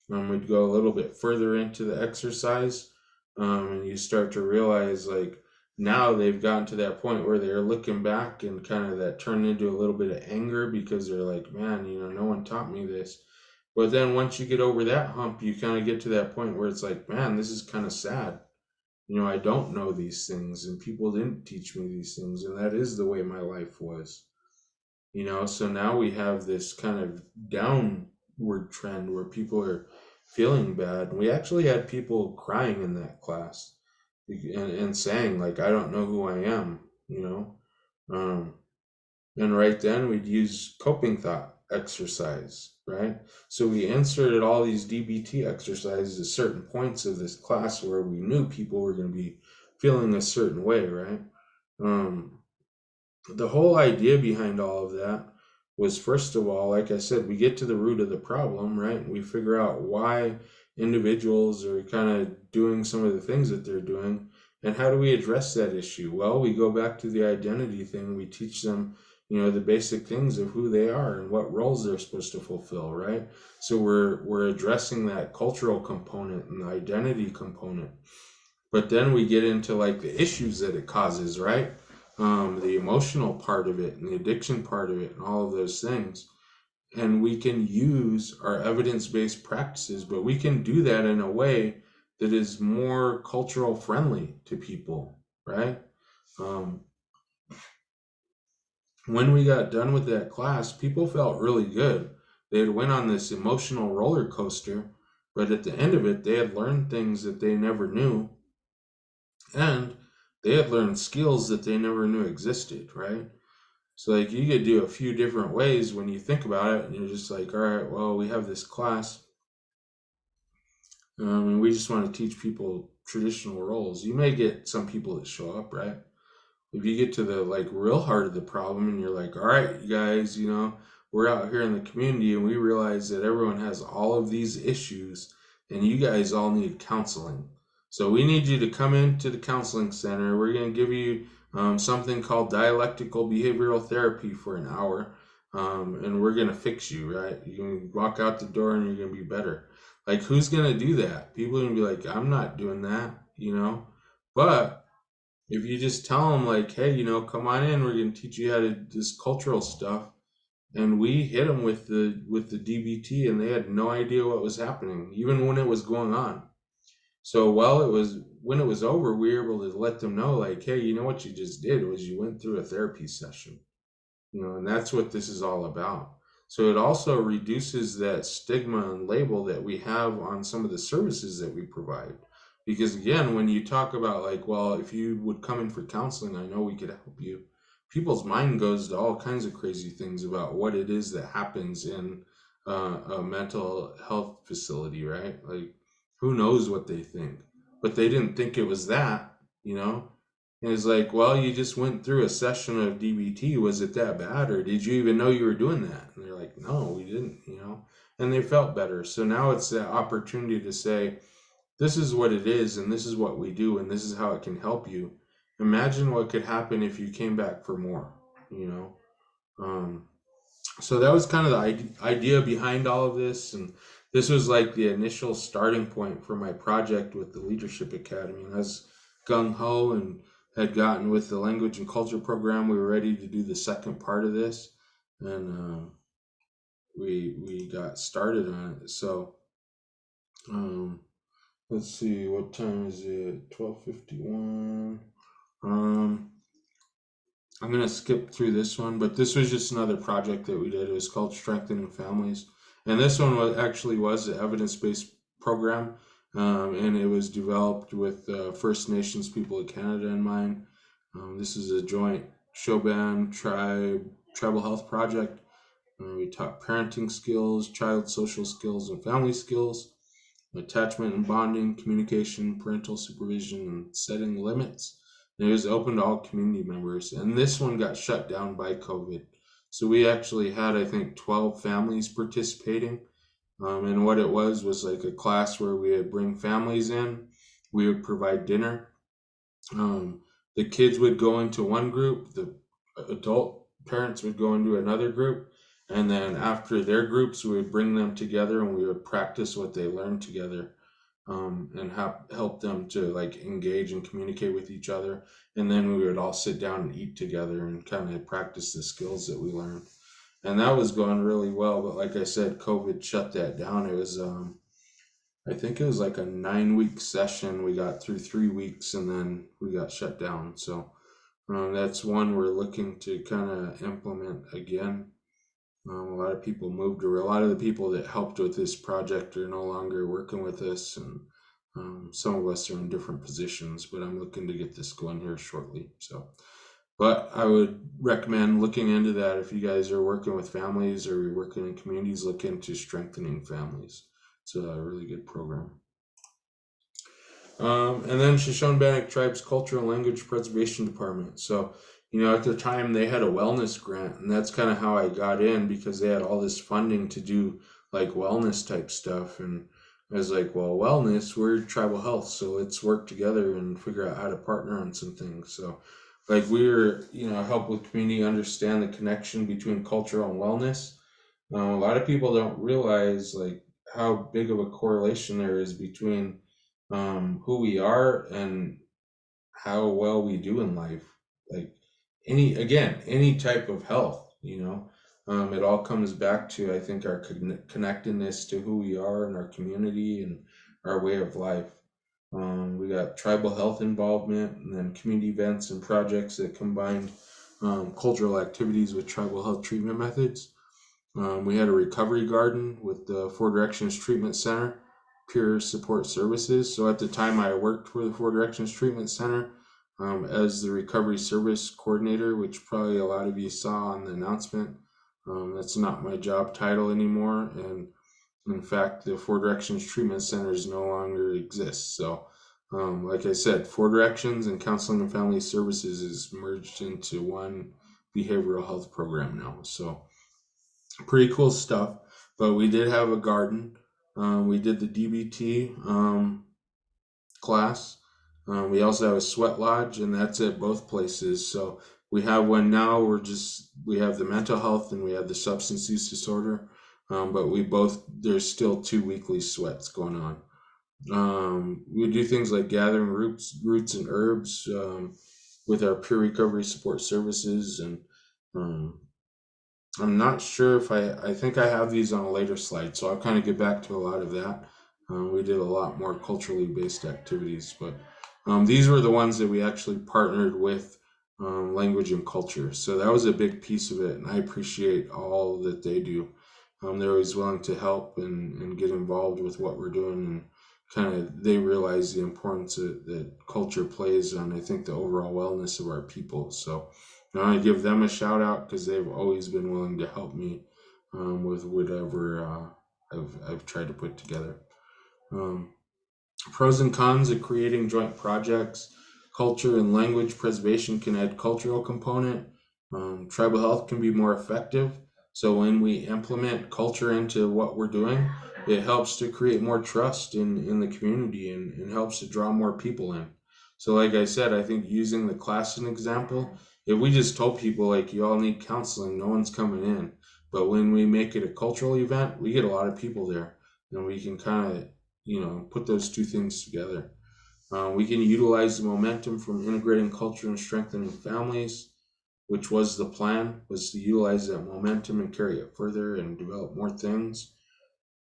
We'd go a little bit further into the exercise, and you start to realize, like, now they've gotten to that point where they're looking back and kind of that turned into a little bit of anger because they're like, man, no one taught me this. But then once you get over that hump, you kind of get to that point where it's like, man, this is kind of sad. I don't know these things, and people didn't teach me these things, and that is the way my life was. So now we have this kind of downward trend where people are feeling bad. We actually had people crying in that class and saying, like, I don't know who I am, um, and right then we'd use coping thought exercise, right? So we inserted all these DBT exercises at certain points of this class where we knew people were going to be feeling a certain way, right? The whole idea behind all of that was, first of all, like I said, we get to the root of the problem, right? We figure out why individuals are kind of doing some of the things that they're doing, and how do we address that issue? Well, we go back to the identity thing. We teach them, the basic things of who they are and what roles they're supposed to fulfill, right? So we're addressing that cultural component and the identity component. But then we get into like the issues that it causes, right? The emotional part of it and the addiction part of it and all of those things. And we can use our evidence-based practices, but we can do that in a way that is more cultural friendly to people, right? When we got done with that class, people felt really good. They had went on this emotional roller coaster, but at the end of it, they had learned things that they never knew, and they had learned skills that they never knew existed, right? So like you could do a few different ways when you think about it, and you're just like, all right, well, we have this class, and we just want to teach people traditional roles. You may get some people that show up, right? If you get to the like real heart of the problem and you're like, all right, you guys, we're out here in the community and we realize that everyone has all of these issues and you guys all need counseling. So we need you to come into the counseling center. We're going to give you something called dialectical behavioral therapy for an hour. And we're going to fix you, right? You're going to walk out the door and you're going to be better. Like, who's going to do that? People are going to be like, I'm not doing that, But if you just tell them like, hey, come on in, we're going to teach you how to do this cultural stuff. And we hit them with the DBT and they had no idea what was happening, even when it was going on. So when it was over, we were able to let them know like, hey, what you just did was you went through a therapy session, and that's what this is all about. So it also reduces that stigma and label that we have on some of the services that we provide. Because again, when you talk about like, well, if you would come in for counseling, I know we could help you. People's mind goes to all kinds of crazy things about what it is that happens in a mental health facility, right? Like, who knows what they think? But they didn't think it was that, And it's like, well, you just went through a session of DBT. Was it that bad? Or did you even know you were doing that? And they're like, no, we didn't, And they felt better. So now it's the opportunity to say, this is what it is, and this is what we do, and this is how it can help you. Imagine what could happen if you came back for more, So that was kind of the idea behind all of this, and this was like the initial starting point for my project with the Leadership Academy. And I was gung-ho and had gotten with the language and culture program. We were ready to do the second part of this, and we got started on it. So let's see, what time is it? 12:51. I'm gonna skip through this one, but this was just another project that we did. It was called Strengthening Families, and this one was an evidence-based program, and it was developed with First Nations people of Canada in mind. This is a joint Shoban tribal health project. We taught parenting skills, child social skills, and family skills, attachment and bonding, communication, parental supervision, and setting limits. And it was open to all community members. And this one got shut down by COVID. So we actually had, I think, 12 families participating. And what it was like a class where we would bring families in. We would provide dinner. the kids would go into one group, the adult parents would go into another group, and then after their groups, we would bring them together and we would practice what they learned together, and help them to like engage and communicate with each other. And then we would all sit down and eat together and kind of practice the skills that we learned. And that was going really well. But like I said, COVID shut that down. It was, I think it was like a 9-week session. We got through 3 weeks and then we got shut down. So that's one we're looking to kind of implement again. A lot of people moved, or a lot of the people that helped with this project are no longer working with us, and some of us are in different positions, but I'm looking to get this going here shortly. So, but I would recommend looking into that if you guys are working with families or you're working in communities, look into strengthening families. It's a really good program. And then Shoshone-Bannock Tribes Cultural and Language Preservation Department. So, at the time they had a wellness grant, and that's kind of how I got in, because they had all this funding to do like wellness type stuff. And I was like, well, wellness, we're tribal health, so let's work together and figure out how to partner on some things. So like we were, help with community understand the connection between cultural and wellness. A lot of people don't realize like how big of a correlation there is between who we are and how well we do in life. Like any type of health, it all comes back to, I think, our connectedness to who we are and our community and our way of life. We got tribal health involvement, and then community events and projects that combined cultural activities with tribal health treatment methods. We had a recovery garden with the Four Directions Treatment Center, peer support services. So at the time I worked for the Four Directions Treatment Center as the recovery service coordinator, which probably a lot of you saw on the announcement. That's not my job title anymore. And in fact, the Four Directions Treatment Centers no longer exist. So like I said, Four Directions and Counseling and Family Services is merged into one behavioral health program now. So pretty cool stuff. But we did have a garden. We did the DBT class. We also have a sweat lodge, and that's at both places. So we have one now. We have the mental health and we have the substance use disorder. But there's still 2 weekly sweats going on. We do things like gathering roots and herbs with our peer recovery support services. And I'm not sure if I think I have these on a later slide, so I'll kind of get back to a lot of that. We did a lot more culturally based activities, but these were the ones that we actually partnered with language and culture. So that was a big piece of it, and I appreciate all that they do. They're always willing to help and get involved with what we're doing, and kind of they realize the importance that culture plays on, I think, the overall wellness of our people. So I want to give them a shout out because they've always been willing to help me with whatever I've tried to put together. Pros and cons of creating joint projects. Culture and language preservation can add cultural component. Tribal health can be more effective. So when we implement culture into what we're doing, it helps to create more trust in the community and helps to draw more people in. So like I said, I think using the class as an example, if we just told people like you all need counseling, no one's coming in. But when we make it a cultural event, we get a lot of people there, and we can kind of put those two things together. We can utilize the momentum from integrating culture and strengthening families, which was the plan, was to utilize that momentum and carry it further and develop more things.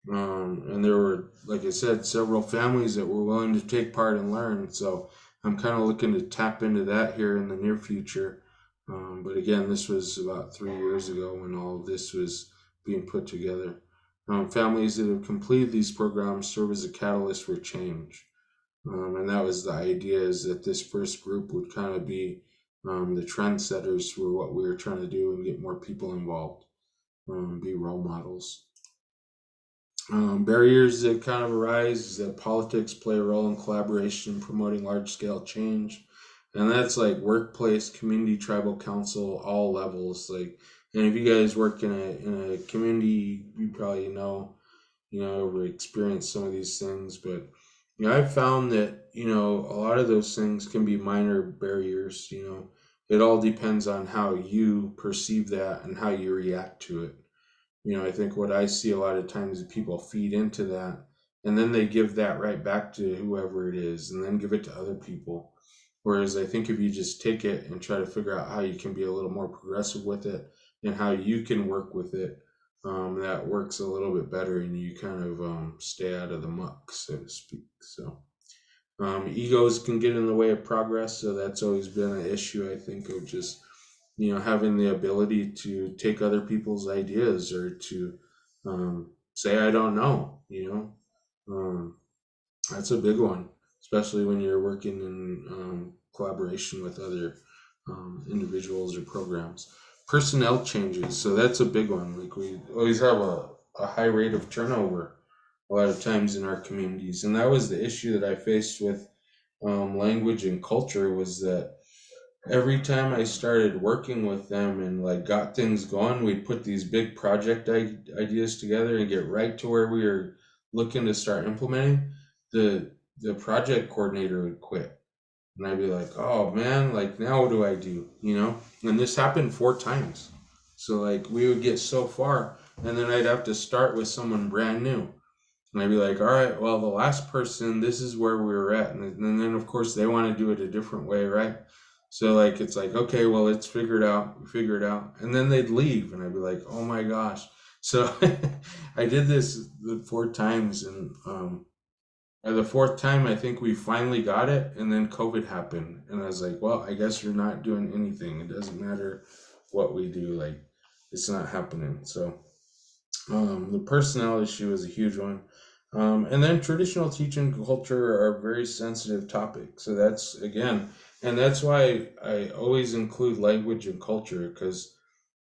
And there were, like I said, several families that were willing to take part and learn. So I'm kind of looking to tap into that here in the near future. But again, this was about 3 years ago when all of this was being put together. Families that have completed these programs serve as a catalyst for change. And that was the idea, is that this first group would kind of be the trendsetters for what we were trying to do and get more people involved, be role models. Barriers that kind of arise is that politics play a role in collaboration, promoting large-scale change. And that's like workplace, community, tribal council, all levels. Like, and if you guys work in a community, you probably know, or experienced some of these things. But Yeah, I've found that, a lot of those things can be minor barriers, It all depends on how you perceive that and how you react to it. I think what I see a lot of times is people feed into that and then they give that right back to whoever it is and then give it to other people. Whereas I think if you just take it and try to figure out how you can be a little more progressive with it and how you can work with it, that works a little bit better and you kind of stay out of the muck, so to speak. So egos can get in the way of progress, so that's always been an issue, I think, of just having the ability to take other people's ideas or to say I don't know. That's a big one, especially when you're working in collaboration with other individuals or programs. Personnel changes, so that's a big one. Like we always have a high rate of turnover a lot of times in our communities, and that was the issue that I faced with language and culture was that every time I started working with them and like got things going, we'd put these big project ideas together and get right to where we were looking to start implementing. The project coordinator would quit, and I'd be like, "Oh man, like now what do I do?" And this happened 4 times. So like we would get so far, and then I'd have to start with someone brand new. And I'd be like, all right, well, the last person, this is where we were at. And then, of course, they want to do it a different way, right? So, like, it's like, okay, well, let's figure it out. We figure it out. And then they'd leave. And I'd be like, oh my gosh. So I did this the 4 times. And the fourth time, I think we finally got it. And then COVID happened. And I was like, well, I guess you're not doing anything. It doesn't matter what we do. Like, it's not happening. So the personnel issue is a huge one. And then traditional teaching culture are very sensitive topics. So that's again, and that's why I always include language and culture because,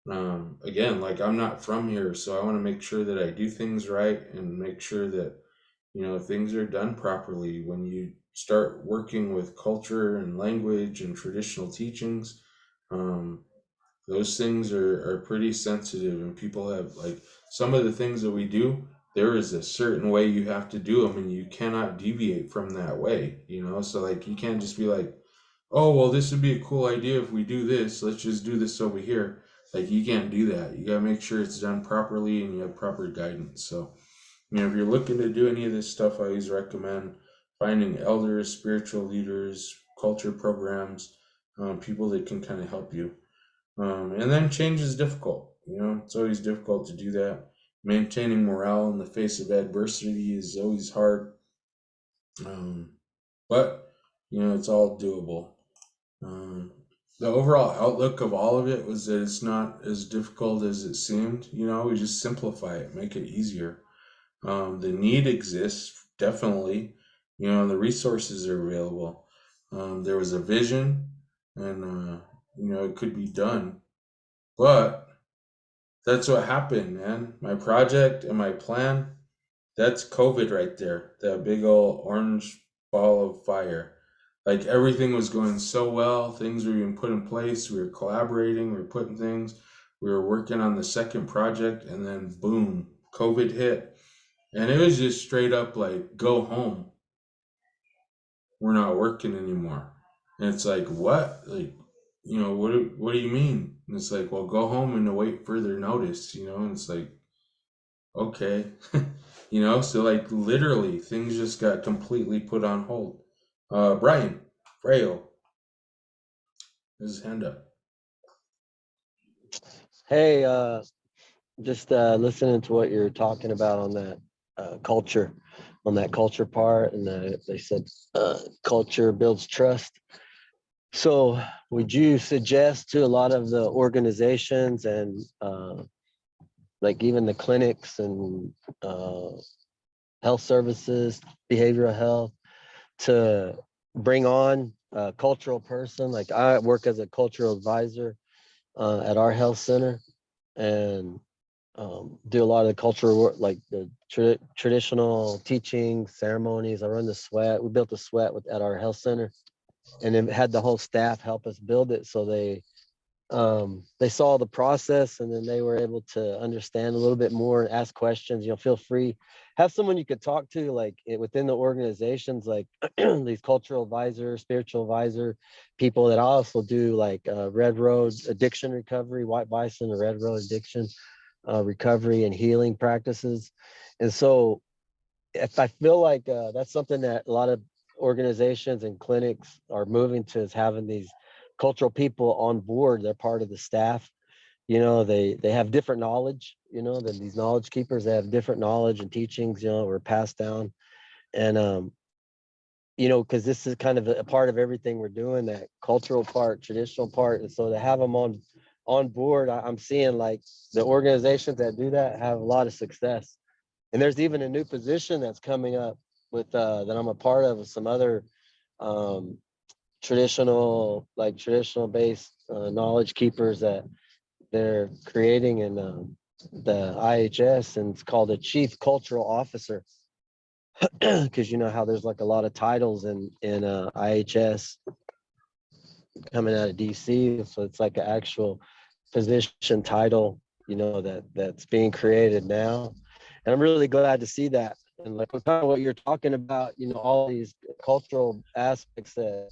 again, like I'm not from here, so I want to make sure that I do things right and make sure that, things are done properly. When you start working with culture and language and traditional teachings, um, those things are pretty sensitive and people have like some of the things that we do, there is a certain way you have to do them and you cannot deviate from that way, so like you can't just be like, oh well, this would be a cool idea if we do this, let's just do this over here. Like you can't do that. You got to make sure it's done properly and you have proper guidance. So if you're looking to do any of this stuff, I always recommend finding elders, spiritual leaders, culture programs, people that can kind of help you. And then change is difficult. It's always difficult to do that. Maintaining morale in the face of adversity is always hard. Um, but, it's all doable. Um, the overall outlook of all of it was that it's not as difficult as it seemed. We just simplify it, make it easier. The need exists, definitely. The resources are available. There was a vision, and, it could be done. But that's what happened, man. My project and my plan, that's COVID right there. That big old orange ball of fire. Like everything was going so well, things were being put in place, we were collaborating, we were putting things, we were working on the second project, and then boom, COVID hit. And it was just straight up like, go home. We're not working anymore. And it's like, what? Like, what do you mean? And it's like, well, go home and await further notice, and it's like, okay. So like literally things just got completely put on hold. Brian Frail, his hand up. Hey, just listening to what you're talking about on that culture, on that culture part, and they said culture builds trust. So, would you suggest to a lot of the organizations and like even the clinics and health services, behavioral health, to bring on a cultural person? Like I work as a cultural advisor at our health center, and do a lot of the cultural work, like the traditional teaching ceremonies. I run the sweat. We built the sweat at our health center, and then had the whole staff help us build it. So they saw the process, and then they were able to understand a little bit more and ask questions. Feel free, have someone you could talk to, like within the organizations, like these cultural advisor, spiritual advisor people that also do like Red Road addiction recovery, White Bison, and Red Road addiction recovery and healing practices. And so if I feel like that's something that a lot of organizations and clinics are moving to, is having these cultural people on board. They're part of the staff. They have different knowledge, than these knowledge keepers. They have different knowledge and teachings, were passed down. And because this is kind of a part of everything we're doing, that cultural part, traditional part. And so to have them on board, I'm seeing like the organizations that do that have a lot of success. And there's even a new position that's coming up with that I'm a part of with some other traditional based knowledge keepers that they're creating in the IHS, and it's called a Chief Cultural Officer. Because you know how there's like a lot of titles in IHS coming out of DC, so it's like an actual position title, that's being created now. And I'm really glad to see that. And like kind of what you're talking about, all these cultural aspects that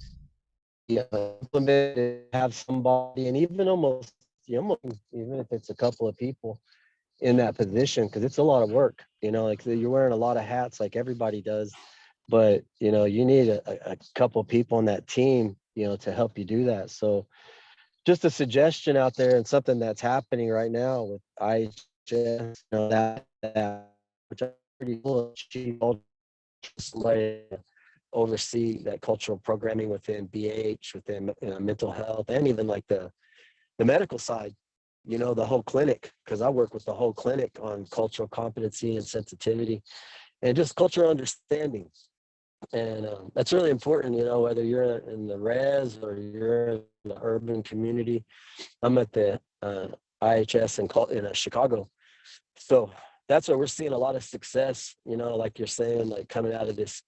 implement, have somebody, and even almost, even if it's a couple of people in that position, because it's a lot of work, like you're wearing a lot of hats like everybody does, but you need a couple of people on that team, to help you do that. So just a suggestion out there, and something that's happening right now with IHS, that which I'm pretty cool, somebody oversee that cultural programming within BH, within mental health, and even like the medical side, the whole clinic, because I work with the whole clinic on cultural competency and sensitivity and just cultural understanding. And that's really important, whether you're in the res or you're in the urban community. I'm at the IHS in Chicago. So that's where we're seeing a lot of success, like you're saying, like coming out of this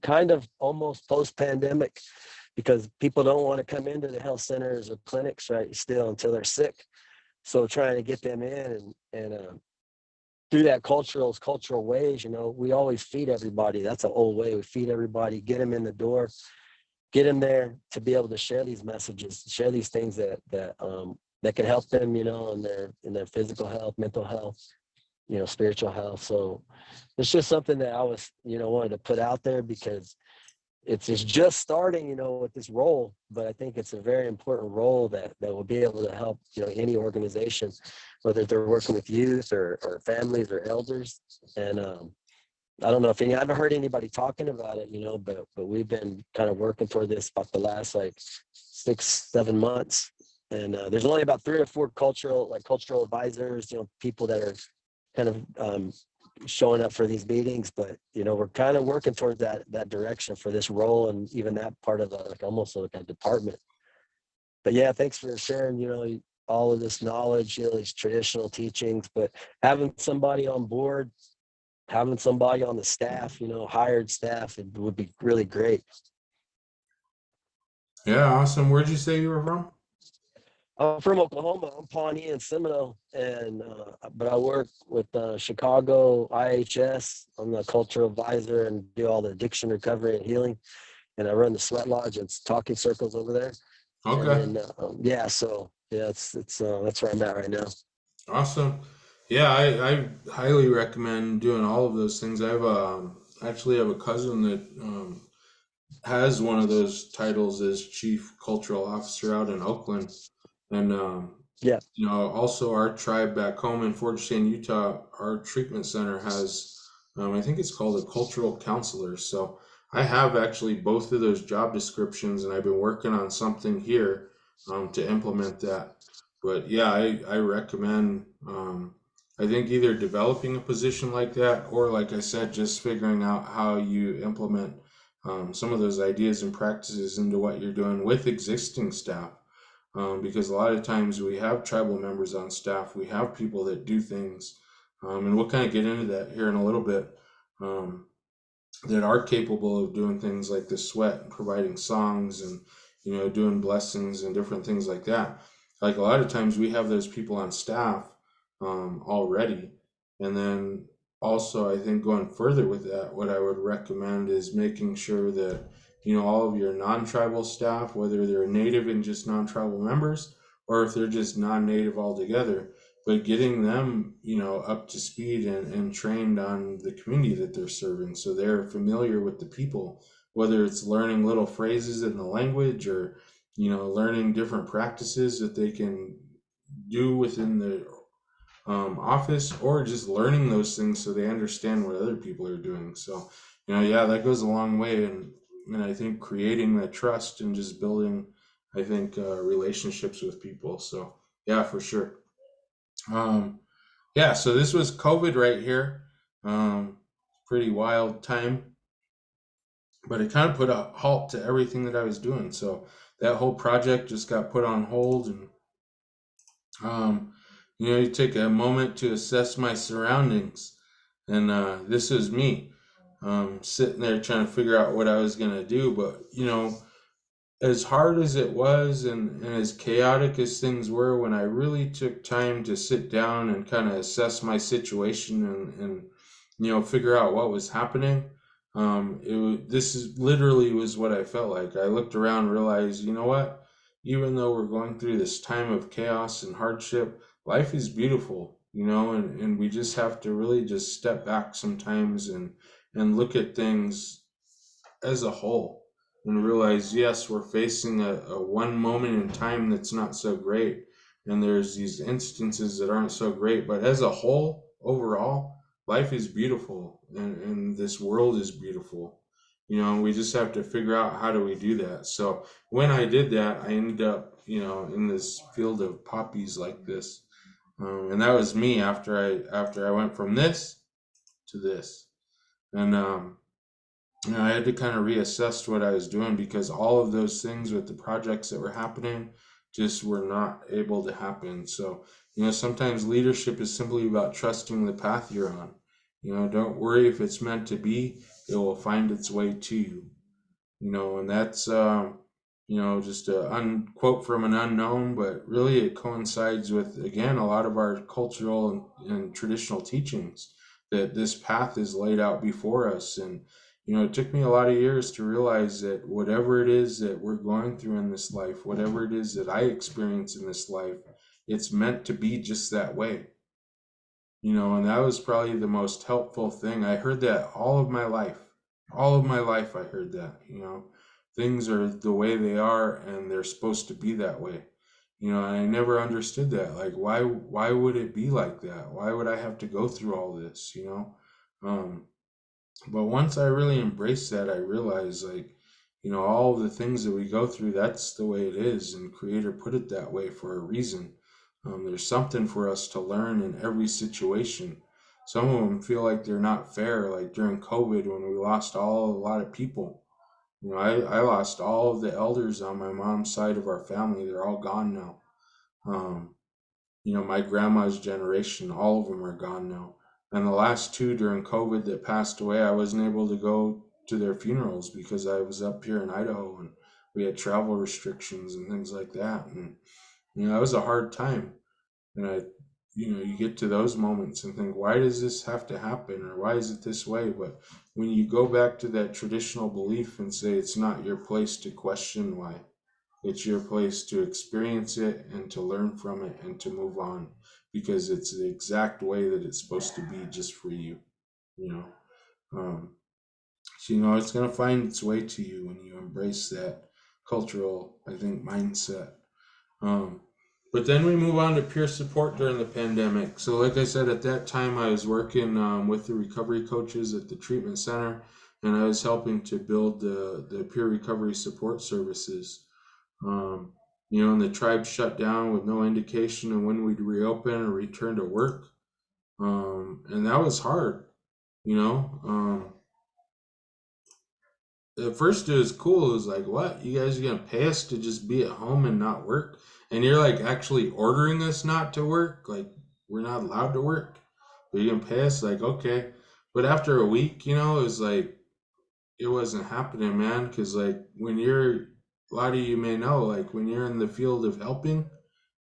kind of almost post-pandemic, because people don't want to come into the health centers or clinics right still until they're sick. So trying to get them in and through that cultural ways, we always feed everybody. That's an old way. We feed everybody, get them in the door, get them there to be able to share these messages, share these things that can help them, in their physical health, mental health, spiritual health. So it's just something that I was, wanted to put out there, because it's just starting, with this role, but I think it's a very important role that will be able to help, any organization, whether they're working with youth or families or elders. And I don't know if I haven't heard anybody talking about it, but we've been kind of working toward this about the last like 6-7 months. And there's only about 3 or 4 cultural advisors, people that are kind of showing up for these meetings, but we're kind of working towards that direction for this role, and even that part of almost like a department. But yeah, thanks for sharing all of this knowledge, these traditional teachings, but having somebody on board, having somebody on the staff, hired staff, it would be really great. Yeah, awesome. Where'd you say you were from? I'm from Oklahoma. I'm Pawnee and Seminole, and but I work with Chicago IHS. I'm the cultural advisor and do all the addiction recovery and healing, and I run the sweat lodge and talking circles over there. Okay. And then, so it's that's where I'm at right now. Awesome. Yeah, I highly recommend doing all of those things. I have actually have a cousin that has one of those titles as Chief Cultural Officer out in Oakland. And Yeah. also our tribe back home in Fort Shane, Utah, our treatment center has, I think it's called a cultural counselor. So I have actually both of those job descriptions, and I've been working on something here to implement that. But yeah, I recommend, I think either developing a position like that, or like I said, just figuring out how you implement some of those ideas and practices into what you're doing with existing staff. Because a lot of times we have tribal members on staff, we have people that do things, and we'll kind of get into that here in a little bit, that are capable of doing things like the sweat and providing songs and, doing blessings and different things like that. Like a lot of times we have those people on staff already, and then also, I think going further with that, what I would recommend is making sure that, all of your non-tribal staff, whether they're native and just non-tribal members, or if they're just non-native altogether, but getting them, up to speed and trained on the community that they're serving, so they're familiar with the people, whether it's learning little phrases in the language or, learning different practices that they can do within the office, or just learning those things so they understand what other people are doing. So, yeah, that goes a long way. And I think creating that trust and just building, I think, relationships with people. So, yeah, for sure. Yeah, so this was COVID right here. Pretty wild time, but it kind of put a halt to everything that I was doing. So that whole project just got put on hold, and you take a moment to assess my surroundings, and this was me, sitting there trying to figure out what I was gonna do. But as hard as it was, and as chaotic as things were, when I really took time to sit down and kind of assess my situation and figure out what was happening, this is literally was what I felt like. I looked around, realized, what? Even though we're going through this time of chaos and hardship, life is beautiful, and we just have to really just step back sometimes and look at things as a whole and realize, yes, we're facing a one moment in time that's not so great, and there's these instances that aren't so great, but as a whole, overall, life is beautiful, and this world is beautiful. We just have to figure out how do we do that. So when I did that, I ended up in this field of poppies like this, and that was me after I went from this to this. And I had to kind of reassess what I was doing, because all of those things with the projects that were happening just were not able to happen. So, sometimes leadership is simply about trusting the path you're on. Don't worry if it's meant to be, it will find its way to you. And that's, just a quote from an unknown, but really it coincides with, again, a lot of our cultural and traditional teachings, that this path is laid out before us. And it took me a lot of years to realize that whatever it is that we're going through in this life, whatever it is that I experience in this life, it's meant to be just that way. And that was probably the most helpful thing. I heard that all of my life. All of my life I heard that, things are the way they are, and they're supposed to be that way. I never understood that. Like, why would it be like that? Why would I have to go through all this, But once I really embraced that, I realized, like, all of the things that we go through, that's the way it is, and Creator put it that way for a reason. There's something for us to learn in every situation. Some of them feel like they're not fair, like during COVID when we lost a lot of people. I lost all of the elders on my mom's side of our family. They're all gone now. Um, my grandma's generation, all of them are gone now. And the last two during COVID that passed away, I wasn't able to go to their funerals because I was up here in Idaho and we had travel restrictions and things like that. And, that was a hard time. And you get to those moments and think, why does this have to happen? Or why is it this way? But when you go back to that traditional belief and say it's not your place to question why, it's your place to experience it and to learn from it and to move on, because it's the exact way that it's supposed to be just for you, So, it's going to find its way to you when you embrace that cultural, I think, mindset. But then we move on to peer support during the pandemic. So like I said, at that time I was working with the recovery coaches at the treatment center, and I was helping to build the peer recovery support services. And the tribe shut down with no indication of when we'd reopen or return to work. And that was hard, At first it was cool. It was like, what? You guys are going to pay us to just be at home and not work? And you're like actually ordering us not to work? Like, we're not allowed to work? But you're going to pay us? Like, okay. But after a week, it was like, it wasn't happening, man. Because like a lot of you may know, like when you're in the field of helping,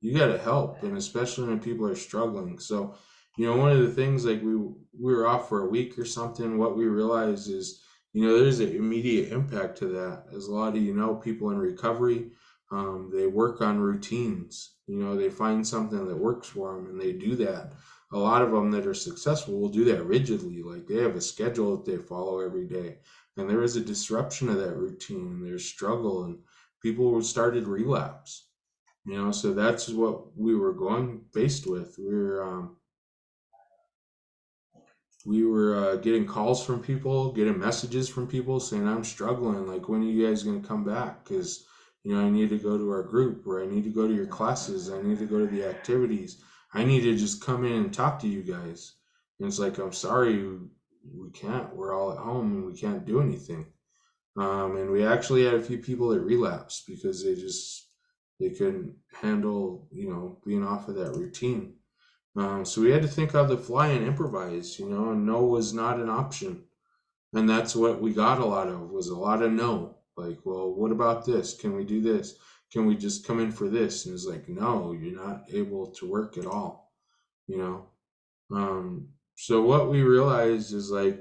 you got to help. And especially when people are struggling. So, one of the things, like we were off for a week or something, what we realized is, there's an immediate impact to that. As a lot of, people in recovery, they work on routines. They find something that works for them and they do that. A lot of them that are successful will do that rigidly. Like they have a schedule that they follow every day. And there is a disruption of that routine. There's struggle and people started relapse. So that's what we were going faced with. We were getting calls from people, getting messages from people saying, I'm struggling. Like, when are you guys going to come back? Because, I need to go to our group, or I need to go to your classes. I need to go to the activities. I need to just come in and talk to you guys. And it's like, I'm sorry, we can't. We're all at home and we can't do anything. And we actually had a few people that relapsed because they couldn't handle, being off of that routine. So we had to think on the fly and improvise, and no was not an option. And that's what we got a lot of, was a lot of no. Like, well, what about this? Can we do this? Can we just come in for this? And it's like, no, you're not able to work at all, you know? So what we realized is, like,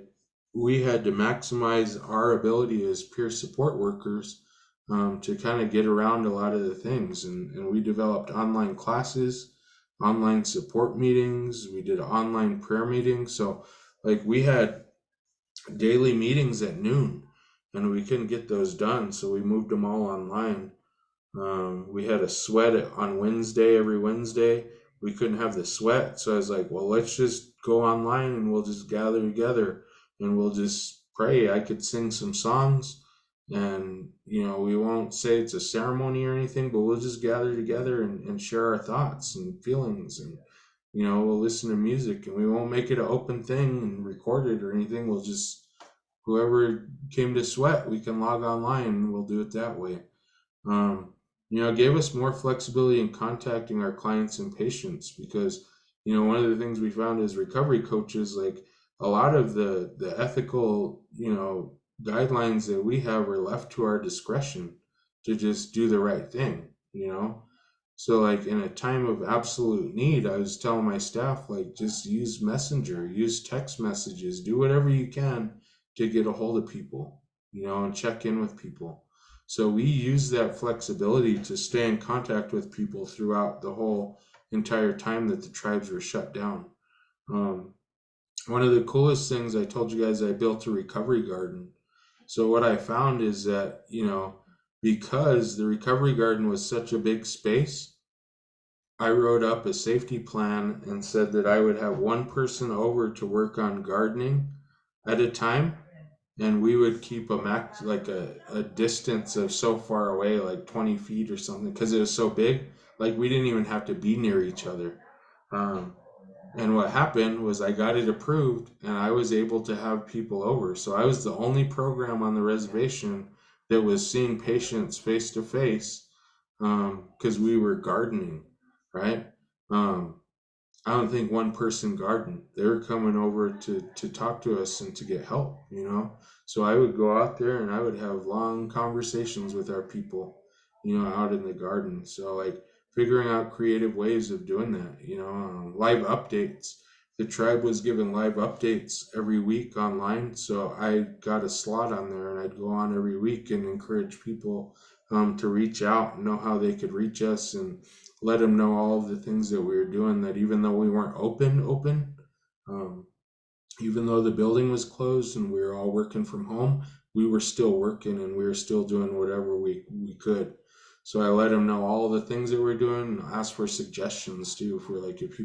we had to maximize our ability as peer support workers, to kind of get around a lot of the things. And we developed online classes, online support meetings. We did online prayer meetings. So, like, we had daily meetings at noon and we couldn't get those done. So we moved them all online. We had a sweat on Wednesday, every Wednesday. We couldn't have the sweat. So I was like, well, let's just go online and we'll just gather together and we'll just pray. I could sing some songs and, we won't say it's a ceremony or anything, but we'll just gather together and share our thoughts and feelings. And, we'll listen to music and we won't make it an open thing and record it or anything. We'll just, whoever came to sweat, we can log online and we'll do it that way. It gave us more flexibility in contacting our clients and patients because, one of the things we found as recovery coaches, like, a lot of the ethical, guidelines that we have are left to our discretion to just do the right thing, So, like, in a time of absolute need, I was telling my staff, like, just use Messenger, use text messages, do whatever you can to get a hold of people, and check in with people. So we use that flexibility to stay in contact with people throughout the whole entire time that the tribes were shut down. One of the coolest things, I told you guys, I built a recovery garden. So what I found is that, because the recovery garden was such a big space, I wrote up a safety plan and said that I would have one person over to work on gardening at a time. And we would keep a distance of so far away, like 20 feet or something, because it was so big. Like, we didn't even have to be near each other. And what happened was I got it approved and I was able to have people over. So I was the only program on the reservation that was seeing patients face to face, because we were gardening, right? I don't think one person gardened. They were coming over to talk to us and to get help, So I would go out there and I would have long conversations with our people, out in the garden. So, like, figuring out creative ways of doing that, live updates. The tribe was given live updates every week online. So I got a slot on there and I'd go on every week and encourage people to reach out and know how they could reach us and let them know all of the things that we were doing, that even though we weren't open, even though the building was closed and we were all working from home, we were still working and we were still doing whatever we could. So I let them know all the things that we're doing, and asked for suggestions too, for, like, if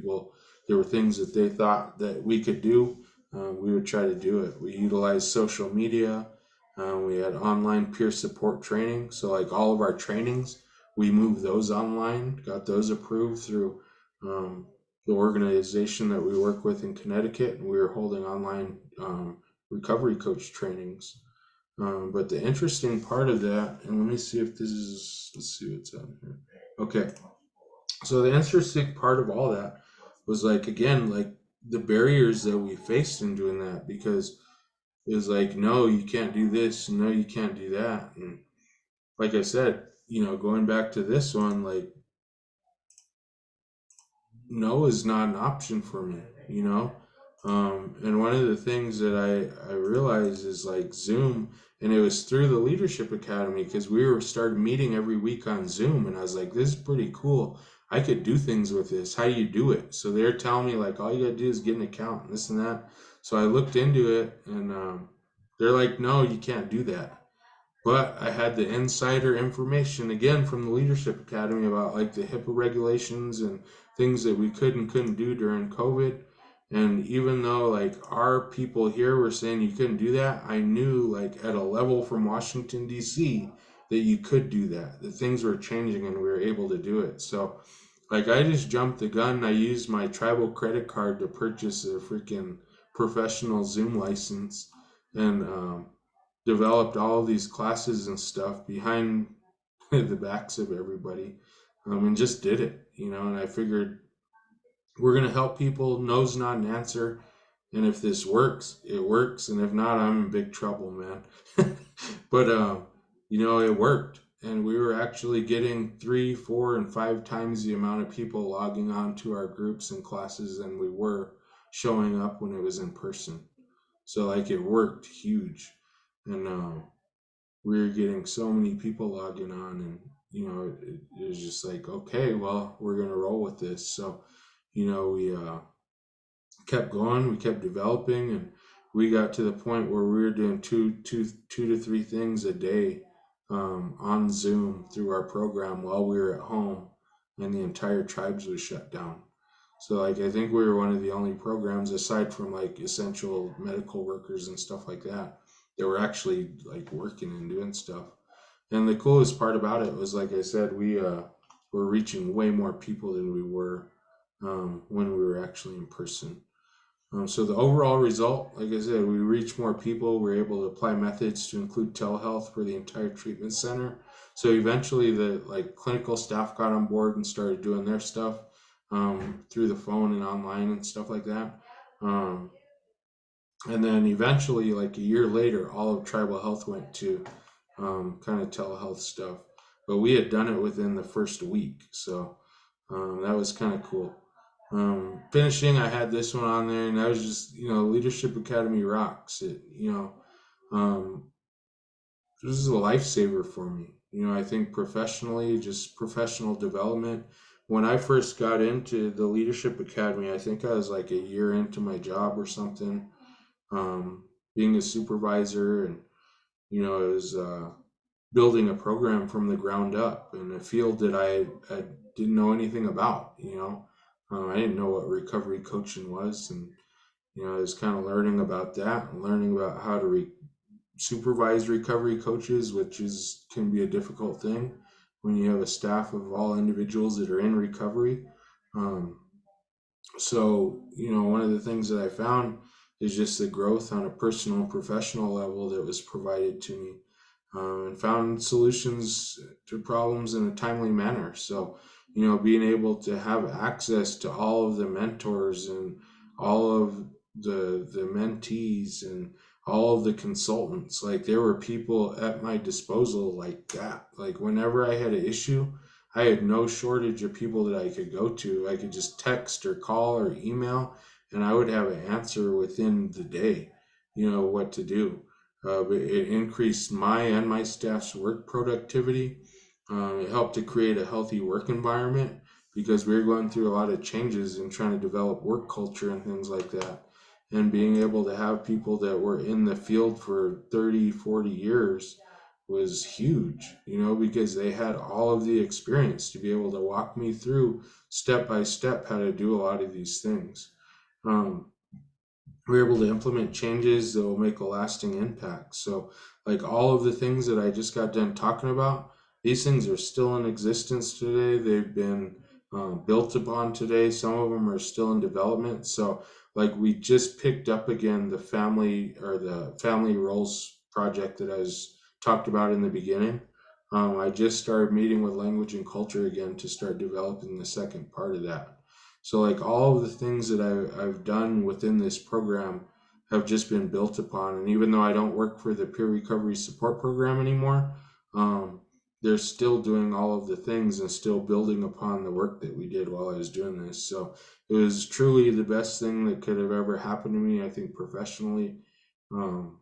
there were things that they thought that we could do, we would try to do it. We utilized social media. We had online peer support training. So, like, all of our trainings, we moved those online, got those approved through the organization that we work with in Connecticut, and we were holding online recovery coach trainings. But the interesting part of that, and let me see if this is, let's see what's on here. Okay. So the interesting part of all that was, like, again, like, the barriers that we faced in doing that, because it was like, no, you can't do this, no, you can't do that. And like I said, going back to this one, like, no is not an option for me. you know. And one of the things that I realized is like Zoom, and it was through the Leadership Academy, because we were started meeting every week on Zoom, and I was like, this is pretty cool. I could do things with this. How do you do it? So they're telling me like, all you gotta do is get an account and this and that. So I looked into it, and they're like, no, you can't do that. But I had the insider information again from the Leadership Academy about like the HIPAA regulations and things that we could and couldn't do during COVID. And even though like our people here were saying you couldn't do that, I knew like at a level from Washington, D.C., that you could do that. The things were changing and we were able to do it. So like I just jumped the gun. I used my tribal credit card to purchase a freaking professional Zoom license, and developed all of these classes and stuff behind the backs of everybody, and just did it, and I figured we're going to help people. No's not an answer. And if this works, it works. And if not, I'm in big trouble, man. But, it worked. And we were actually getting 3, 4, and 5 times the amount of people logging on to our groups and classes than we were showing up when it was in person. So, like, it worked huge. And we were getting so many people logging on. And, it was just like, okay, well, we're going to roll with this. So, we kept going, we kept developing, and we got to the point where we were doing two to three things a day on Zoom through our program while we were at home, and the entire tribes was shut down. So, like, I think we were one of the only programs, aside from like essential medical workers and stuff like that were actually like working and doing stuff. And the coolest part about it was, like I said, we were reaching way more people than we were when we were actually in person. So the overall result, like I said, we reached more people. We were able to apply methods to include telehealth for the entire treatment center. So eventually, the clinical staff got on board and started doing their stuff through the phone and online and stuff like that. And then eventually, like a year later, all of tribal health went to kind of telehealth stuff. But we had done it within the first week, so that was kind of cool. Finishing, I had this one on there, and that was just, Leadership Academy rocks. It, this is a lifesaver for me. I think professionally, just professional development. When I first got into the Leadership Academy, I think I was like a year into my job or something, being a supervisor, and, it was building a program from the ground up in a field that I didn't know anything about, I didn't know what recovery coaching was, and I was kind of learning about that and learning about how to supervise recovery coaches, which can be a difficult thing when you have a staff of all individuals that are in recovery. So one of the things that I found is just the growth on a personal and professional level that was provided to me, and found solutions to problems in a timely manner. So, being able to have access to all of the mentors and all of the mentees and all of the consultants, like there were people at my disposal like that. Like whenever I had an issue, I had no shortage of people that I could go to. I could just text or call or email, and I would have an answer within the day, what to do. It increased my and my staff's work productivity. It helped to create a healthy work environment because we were going through a lot of changes and trying to develop work culture and things like that. And being able to have people that were in the field for 30, 40 years was huge, because they had all of the experience to be able to walk me through step by step how to do a lot of these things. We're able to implement changes that will make a lasting impact. So, like all of the things that I just got done talking about, these things are still in existence today. They've been built upon today. Some of them are still in development. So, like we just picked up again the family roles project that I was talked about in the beginning. I just started meeting with language and culture again to start developing the second part of that. So like all of the things that I've done within this program have just been built upon. And even though I don't work for the peer recovery support program anymore, they're still doing all of the things and still building upon the work that we did while I was doing this. So it was truly the best thing that could have ever happened to me, I think, professionally. And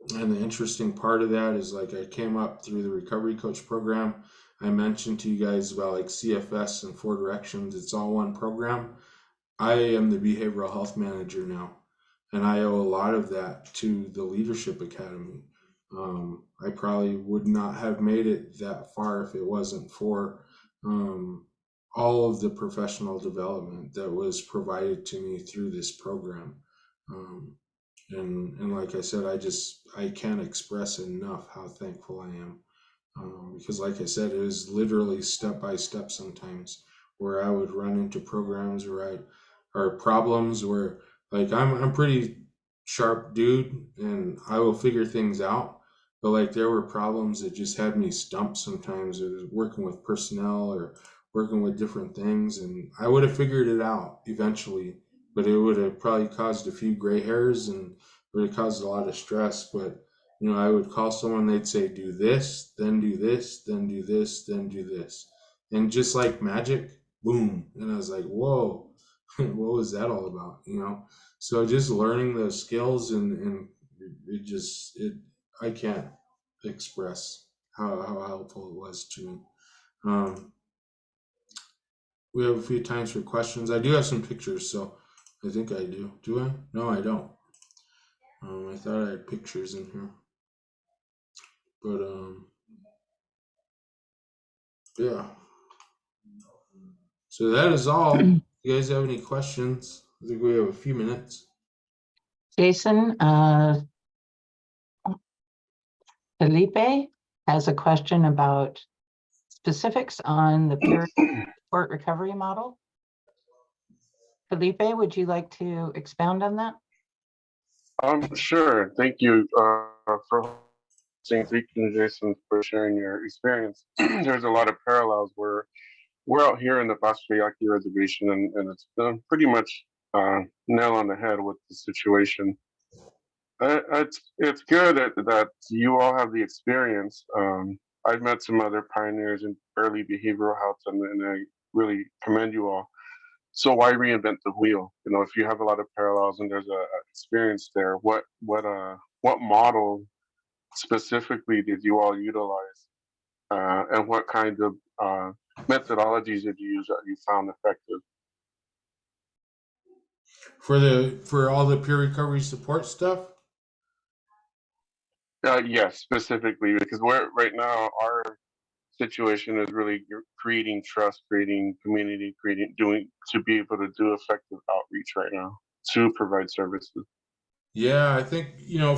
the interesting part of that is, like, I came up through the recovery coach program. I mentioned to you guys about like CFS and 4 directions. It's all one program. I am the behavioral health manager now, and I owe a lot of that to the Leadership Academy. I probably would not have made it that far if it wasn't for all of the professional development that was provided to me through this program. And like I said, I can't express enough how thankful I am. Because like I said, it was literally step by step sometimes where I would run into programs or problems where, like, I'm pretty sharp dude and I will figure things out. But like there were problems that just had me stumped sometimes. It was working with personnel or working with different things, and I would have figured it out eventually, but it would have probably caused a few gray hairs and would have caused a lot of stress. But I would call someone, they'd say, do this, then do this, then do this, then do this. And just like magic, boom. And I was like, whoa, what was that all about? So just learning those skills and I can't express how helpful it was to me. We have a few times for questions. I do have some pictures, so I think I do. Do I? No, I don't. I thought I had pictures in here. But yeah. So that is all. If you guys have any questions? I think we have a few minutes. Jason, Felipe has a question about specifics on the peer support recovery model. Felipe, would you like to expound on that? Sure. Thank you for saying, thank you, Jason, for sharing your experience. There's a lot of parallels where we're out here in the Mashkizibii reservation, and it's pretty much nail on the head with the situation. It's good that you all have the experience. I've met some other pioneers in early behavioral health, and I really commend you all. So why reinvent the wheel? If you have a lot of parallels and there's a experience there, what model specifically did you all utilize, and what kind of methodologies did you use that you found effective? For all the peer recovery support stuff? Yes, specifically, because right now our situation is really creating trust, creating community, to be able to do effective outreach right now to provide services. Yeah, I think,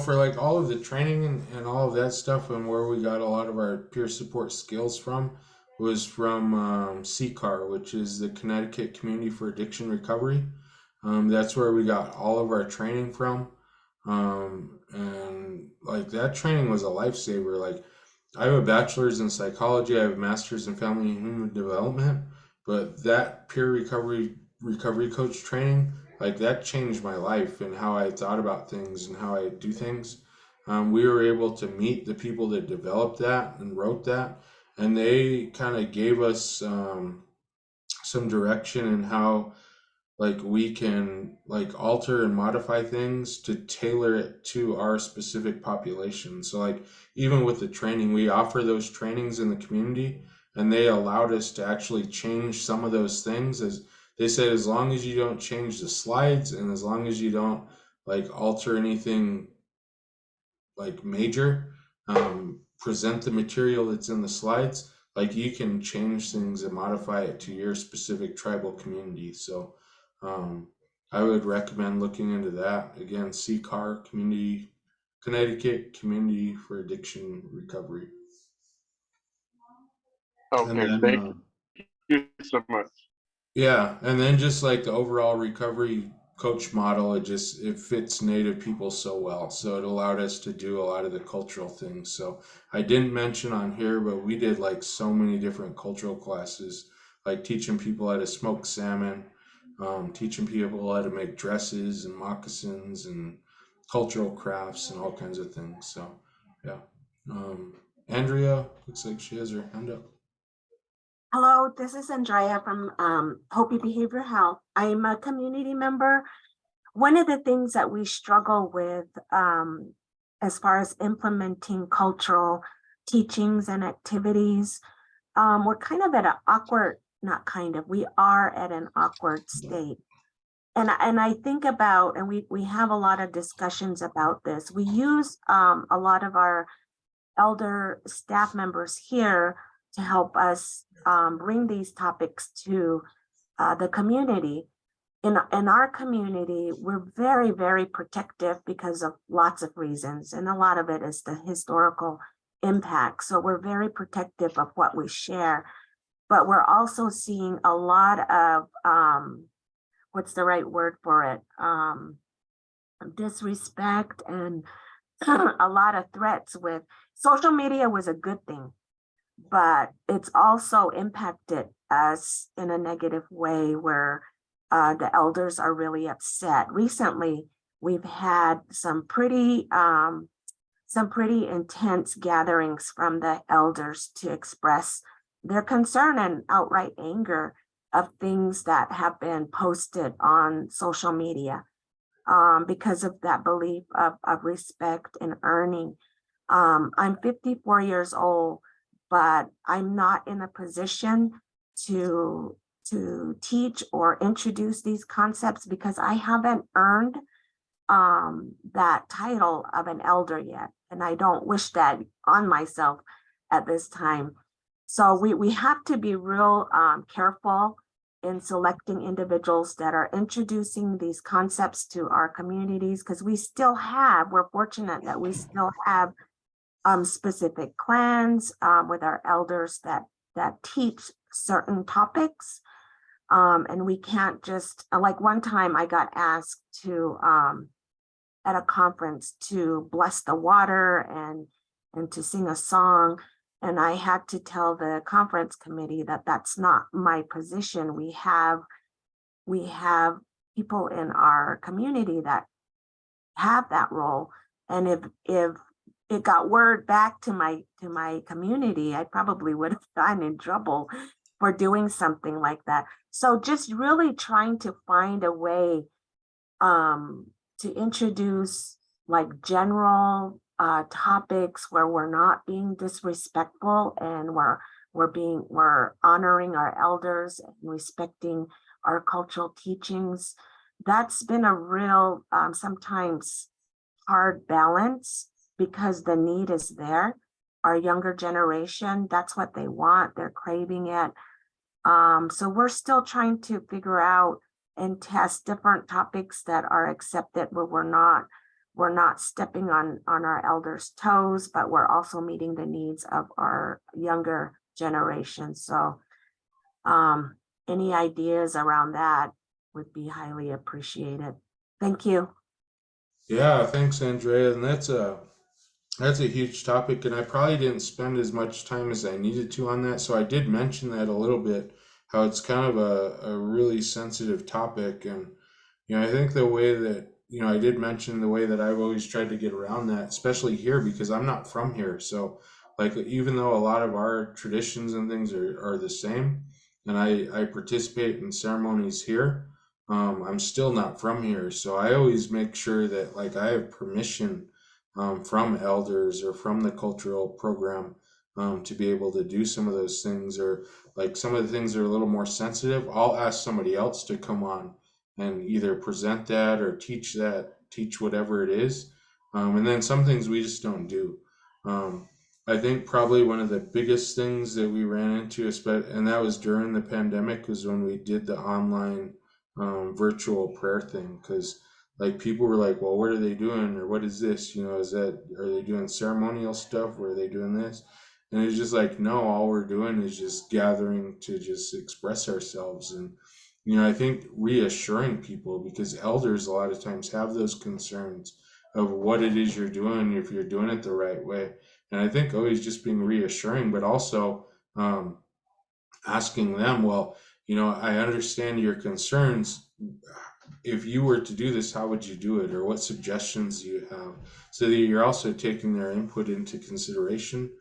for like all of the training and all of that stuff, and where we got a lot of our peer support skills from was from CCAR, which is the Connecticut Community for Addiction Recovery. That's where we got all of our training from. And like that training was a lifesaver. Like, I have a bachelor's in psychology, I have a master's in family and human development, but that peer recovery coach training, like, that changed my life and how I thought about things and how I do things. We were able to meet the people that developed that and wrote that, and they kind of gave us some direction in how, like, we can like alter and modify things to tailor it to our specific population. So like even with the training, we offer those trainings in the community, and they allowed us to actually change some of those things. As they said, as long as you don't change the slides and as long as you don't like alter anything like major, present the material that's in the slides, like you can change things and modify it to your specific tribal community. So I would recommend looking into that. Again, CCAR, Connecticut Community for Addiction Recovery. Okay, then, thank you so much. Yeah, and then just like the overall recovery coach model, it fits Native people so well. So it allowed us to do a lot of the cultural things. So I didn't mention on here, but we did like so many different cultural classes, like teaching people how to smoke salmon, teaching people how to make dresses and moccasins and cultural crafts and all kinds of things. So yeah. Andrea, looks like she has her hand up. Hello, this is Andrea from Hopi Behavioral Health. I'm a community member. One of the things that we struggle with as far as implementing cultural teachings and activities, we're kind of at an awkward, not kind of, we are at an awkward state. And I think about, and we have a lot of discussions about this. We use a lot of our elder staff members here to help us bring these topics to the community. In our community, we're very, very protective because of lots of reasons. And a lot of it is the historical impact. So we're very protective of what we share, but we're also seeing a lot of, what's the right word for it? Disrespect and a lot of threats with social media was a good thing, but it's also impacted us in a negative way where the elders are really upset. Recently, we've had some pretty intense gatherings from the elders to express their concern and outright anger of things that have been posted on social media because of that belief of respect and earning. I'm 54 years old, but I'm not in a position to teach or introduce these concepts because I haven't earned that title of an elder yet. And I don't wish that on myself at this time. So we have to be real careful in selecting individuals that are introducing these concepts to our communities, because we're fortunate that we still have specific clans with our elders that teach certain topics. And we can't just, like one time I got asked to, at a conference, to bless the water and to sing a song. And I had to tell the conference committee that that's not my position. We have people in our community that have that role. And if it got word back to my community, I probably would have gotten in trouble for doing something like that. So just really trying to find a way to introduce like general topics where we're not being disrespectful and we're honoring our elders and respecting our cultural teachings. That's been a real sometimes hard balance because the need is there. Our younger generation, that's what they want. They're craving it. So we're still trying to figure out and test different topics that are accepted where we're not stepping on our elders' toes, but we're also meeting the needs of our younger generation. So any ideas around that would be highly appreciated. Thank you. Yeah, thanks, Andrea. And that's a huge topic, and I probably didn't spend as much time as I needed to on that. So I did mention that a little bit, how it's kind of a really sensitive topic. And, I think the way that, I did mention the way that I've always tried to get around that, especially here, because I'm not from here. So like, even though a lot of our traditions and things are the same, and I participate in ceremonies here, I'm still not from here. So I always make sure that like I have permission from elders or from the cultural program to be able to do some of those things, or like some of the things that are a little more sensitive. I'll ask somebody else to come on and either present that or teach whatever it is. And then some things we just don't do. I think probably one of the biggest things that we ran into, and that was during the pandemic, was when we did the online virtual prayer thing, because like people were like, well, what are they doing, or what is this, are they doing ceremonial stuff, or are they doing this? And it's just like, no, all we're doing is just gathering to just express ourselves. And I think reassuring people, because elders a lot of times have those concerns of what it is you're doing, if you're doing it the right way. And I think always just being reassuring, but also asking them, well, I understand your concerns. If you were to do this, how would you do it? Or what suggestions do you have? So that you're also taking their input into consideration.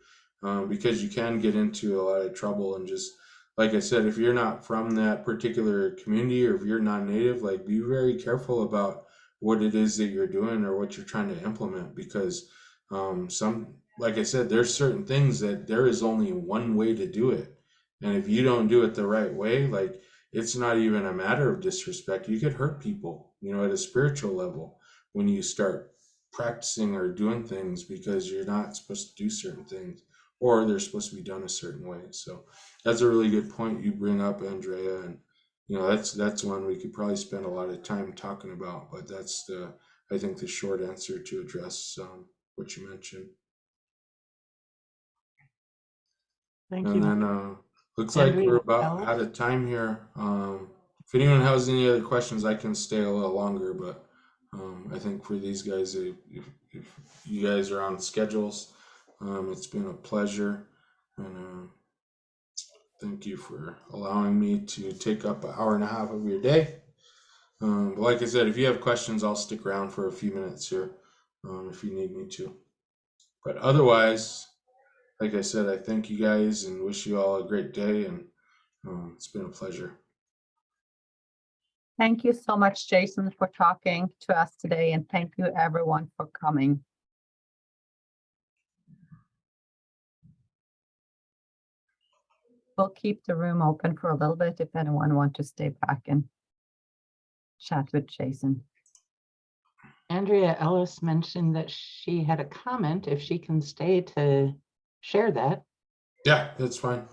because you can get into a lot of trouble. And just like I said, if you're not from that particular community, or if you're non-native, like, be very careful about what it is that you're doing or what you're trying to implement, because like I said, there's certain things that there is only one way to do it. And if you don't do it the right way, like, it's not even a matter of disrespect. You could hurt people, at a spiritual level, when you start practicing or doing things because you're not supposed to do certain things, or they're supposed to be done a certain way. So that's a really good point you bring up, Andrea. And that's one we could probably spend a lot of time talking about, but that's I think the short answer to address what you mentioned. Thank And you. then looks like Andrea, we're about Alice? out of time here. If anyone has any other questions, I can stay a little longer, but I think for these guys, if you guys are on schedules, it's been a pleasure. And thank you for allowing me to take up an hour and a half of your day. But like I said, if you have questions, I'll stick around for a few minutes here if you need me to. But otherwise, like I said, I thank you guys and wish you all a great day. And it's been a pleasure. Thank you so much, Jason, for talking to us today, and thank you everyone for coming. We'll keep the room open for a little bit if anyone wants to stay back and chat with Jason. Andrea Ellis mentioned that she had a comment, if she can stay to share that. Yeah, that's fine.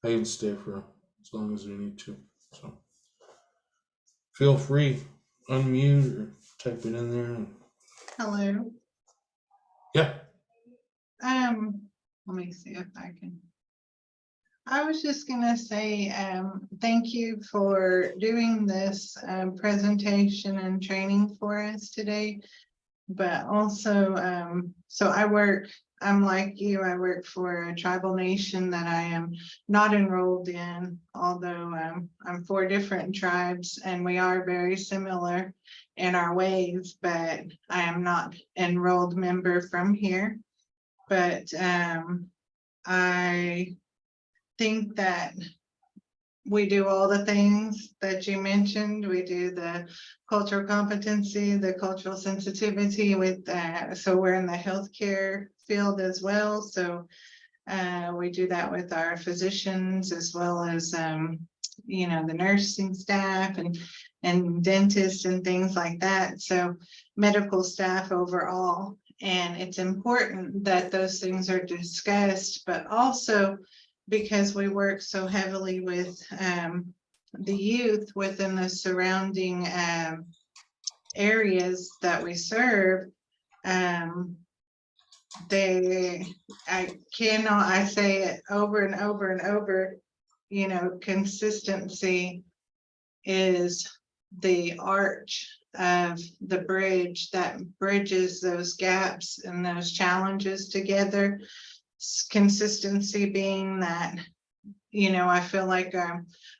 I can stay for as long as we need to. So feel free, unmute or type it in there. Hello. Yeah. Let me see if I can. I was just gonna say, thank you for doing this presentation and training for us today. But also, so I'm like you, I work for a tribal nation that I am not enrolled in, although I'm 4 different tribes and we are very similar in our ways, but I am not enrolled member from here. But I think that we do all the things that you mentioned. We do the cultural competency, the cultural sensitivity with so we're in the healthcare field as well. So we do that with our physicians as well as the nursing staff and dentists and things like that. So medical staff overall. And it's important that those things are discussed, but also because we work so heavily with the youth within the surrounding areas that we serve, I say it over and over and over, consistency is the arch of the bridge that bridges those gaps and those challenges together. Consistency being that, I feel like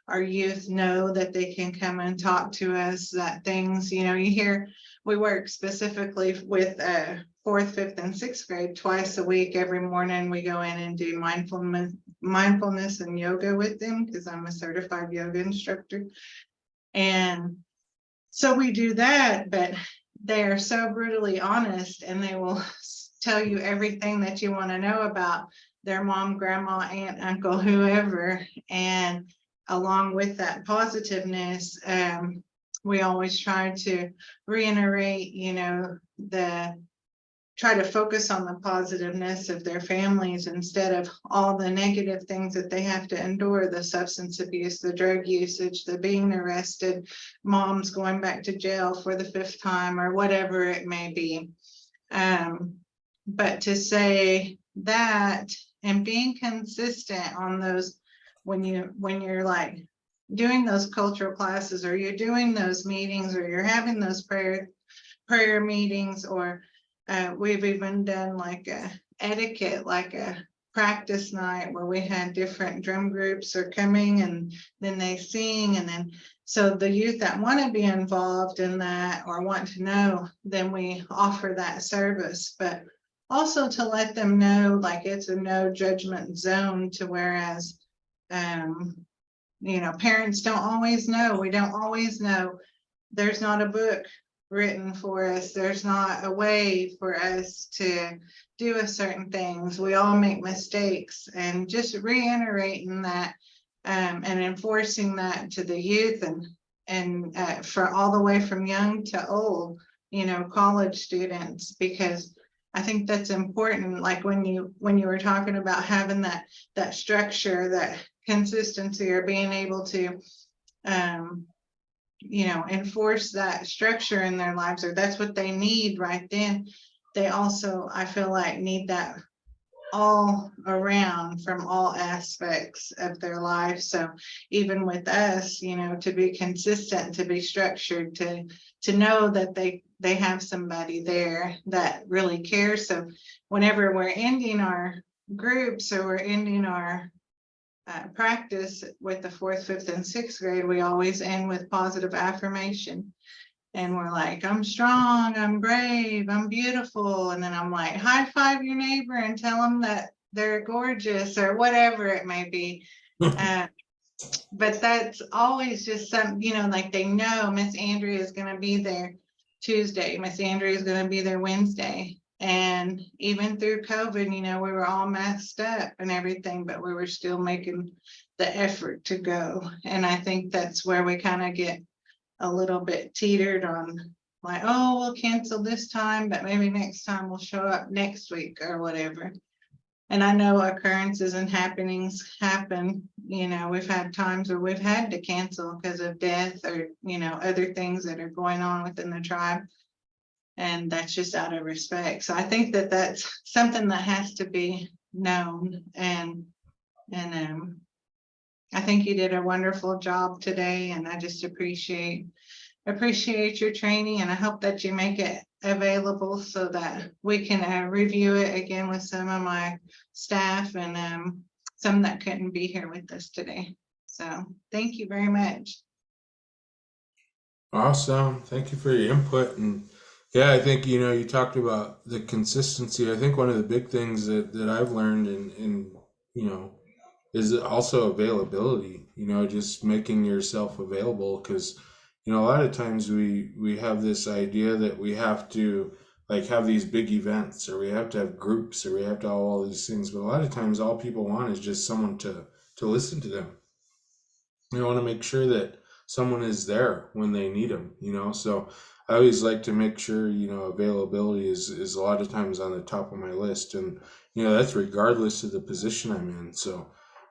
our youth know that they can come and talk to us, that things, you hear, we work specifically with 4th, 5th, and 6th grade twice a week. Every morning we go in and do mindfulness and yoga with them because I'm a certified yoga instructor. And so we do that, but they are so brutally honest and they will tell you everything that you want to know about their mom, grandma, aunt, uncle, whoever. And along with that positiveness, we always try to reiterate, try to focus on the positiveness of their families instead of all the negative things that they have to endure, the substance abuse, the drug usage, the being arrested, moms going back to jail for the 5th time or whatever it may be. But to say that and being consistent on those, when you're like doing those cultural classes or you're doing those meetings or you're having those prayer meetings, or we've even done like a etiquette, like a practice night where we had different drum groups are coming and then they sing, and then so the youth that want to be involved in that or want to know, then we offer that service. But also to let them know, like, it's a no judgment zone, to whereas, you know, parents don't always know. We don't always know. There's not a book written for us. There's not a way for us to do a certain things. We all make mistakes, and just reiterating that, and enforcing that to the youth, and for all the way from young to old, you know, college students, because I think that's important. Like when you were talking about having that structure, that consistency, or being able to, you know, enforce that structure in their lives, or that's what they need right then. They also, I feel like, need that all around, from all aspects of their life. So even with us, you know, to be consistent, to be structured, to know that they have somebody there that really cares. So whenever we're ending our groups, or we're ending our practice with the 4th, 5th, and 6th grade, we always end with positive affirmation. And we're like, I'm strong, I'm brave, I'm beautiful. And then I'm like, high five your neighbor and tell them that they're gorgeous, or whatever it may be. But that's always just some, you know, like, they know Miss Andrea is going to be there Tuesday, Miss Andrea is going to be there Wednesday. And even through COVID, you know, we were all messed up and everything, but we were still making the effort to go. And I think that's where we kind of get a little bit teetered on, like, oh, we'll cancel this time, but maybe next time we'll show up next week or whatever. And I know occurrences and happenings happen. You know, we've had times where we've had to cancel because of death, or, you know, other things that are going on within the tribe. And that's just out of respect. So I think that that's something that has to be known. And I think you did a wonderful job today, and I just appreciate your training, and I hope that you make it available so that we can review it again with some of my staff, and some that couldn't be here with us today. So thank you very much. Awesome. Thank you for your input. And yeah, I think, you know, you talked about the consistency. I think one of the big things that I've learned in you know, is also availability, you know, just making yourself available. Because, you know, a lot of times we have this idea that we have to, like, have these big events, or we have to have groups, or we have to have all these things. But a lot of times all people want is just someone to listen to them. They want to make sure that someone is there when they need them, you know. So I always like to make sure, you know, availability is a lot of times on the top of my list. And, you know, that's regardless of the position I'm in. So,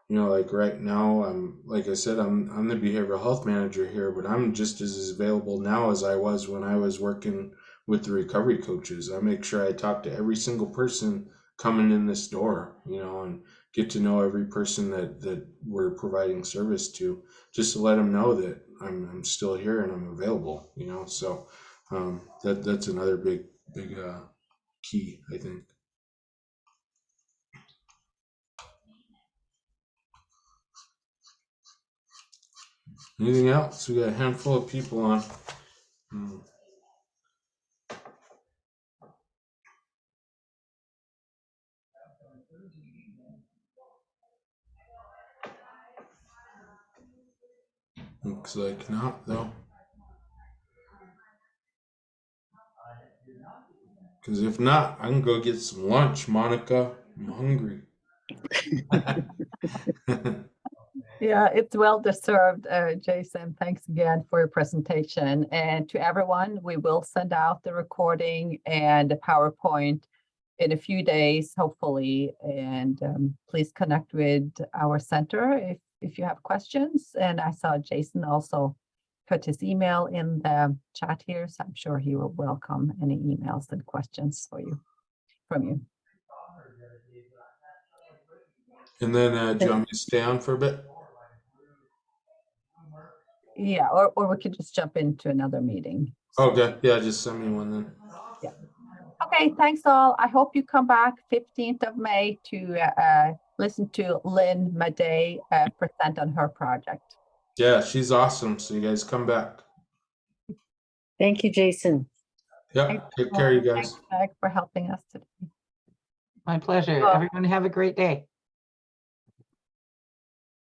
you know, like right now, like I said, I'm the behavioral health manager here, but I'm just as available now as I was when I was working with the recovery coaches. I make sure I talk to every single person coming in this door, you know, and get to know every person that we're providing service to, just to let them know that I'm still here and I'm available, you know. So that's another big key, I think. Anything else? We got a handful of people on. Looks like not, though. Because if not, I can go get some lunch, Monica. I'm hungry. Yeah, it's well deserved, Jason. Thanks again for your presentation. And to everyone, we will send out the recording and the PowerPoint in a few days, hopefully. And please connect with our center if you have questions. And I saw Jason also put his email in the chat here, so I'm sure he will welcome any emails and questions from you. And then do you want me to stay on for a bit? Yeah, or we could just jump into another meeting. Okay, yeah, just send me one then. Yeah. Okay, thanks all. I hope you come back 15th of May to listen to Lynn Maday present on her project. Yeah, she's awesome. So you guys come back. Thank you, Jason. Yeah, take care, you guys. Thanks, Meg, for helping us today. My pleasure. Well- Everyone have a great day.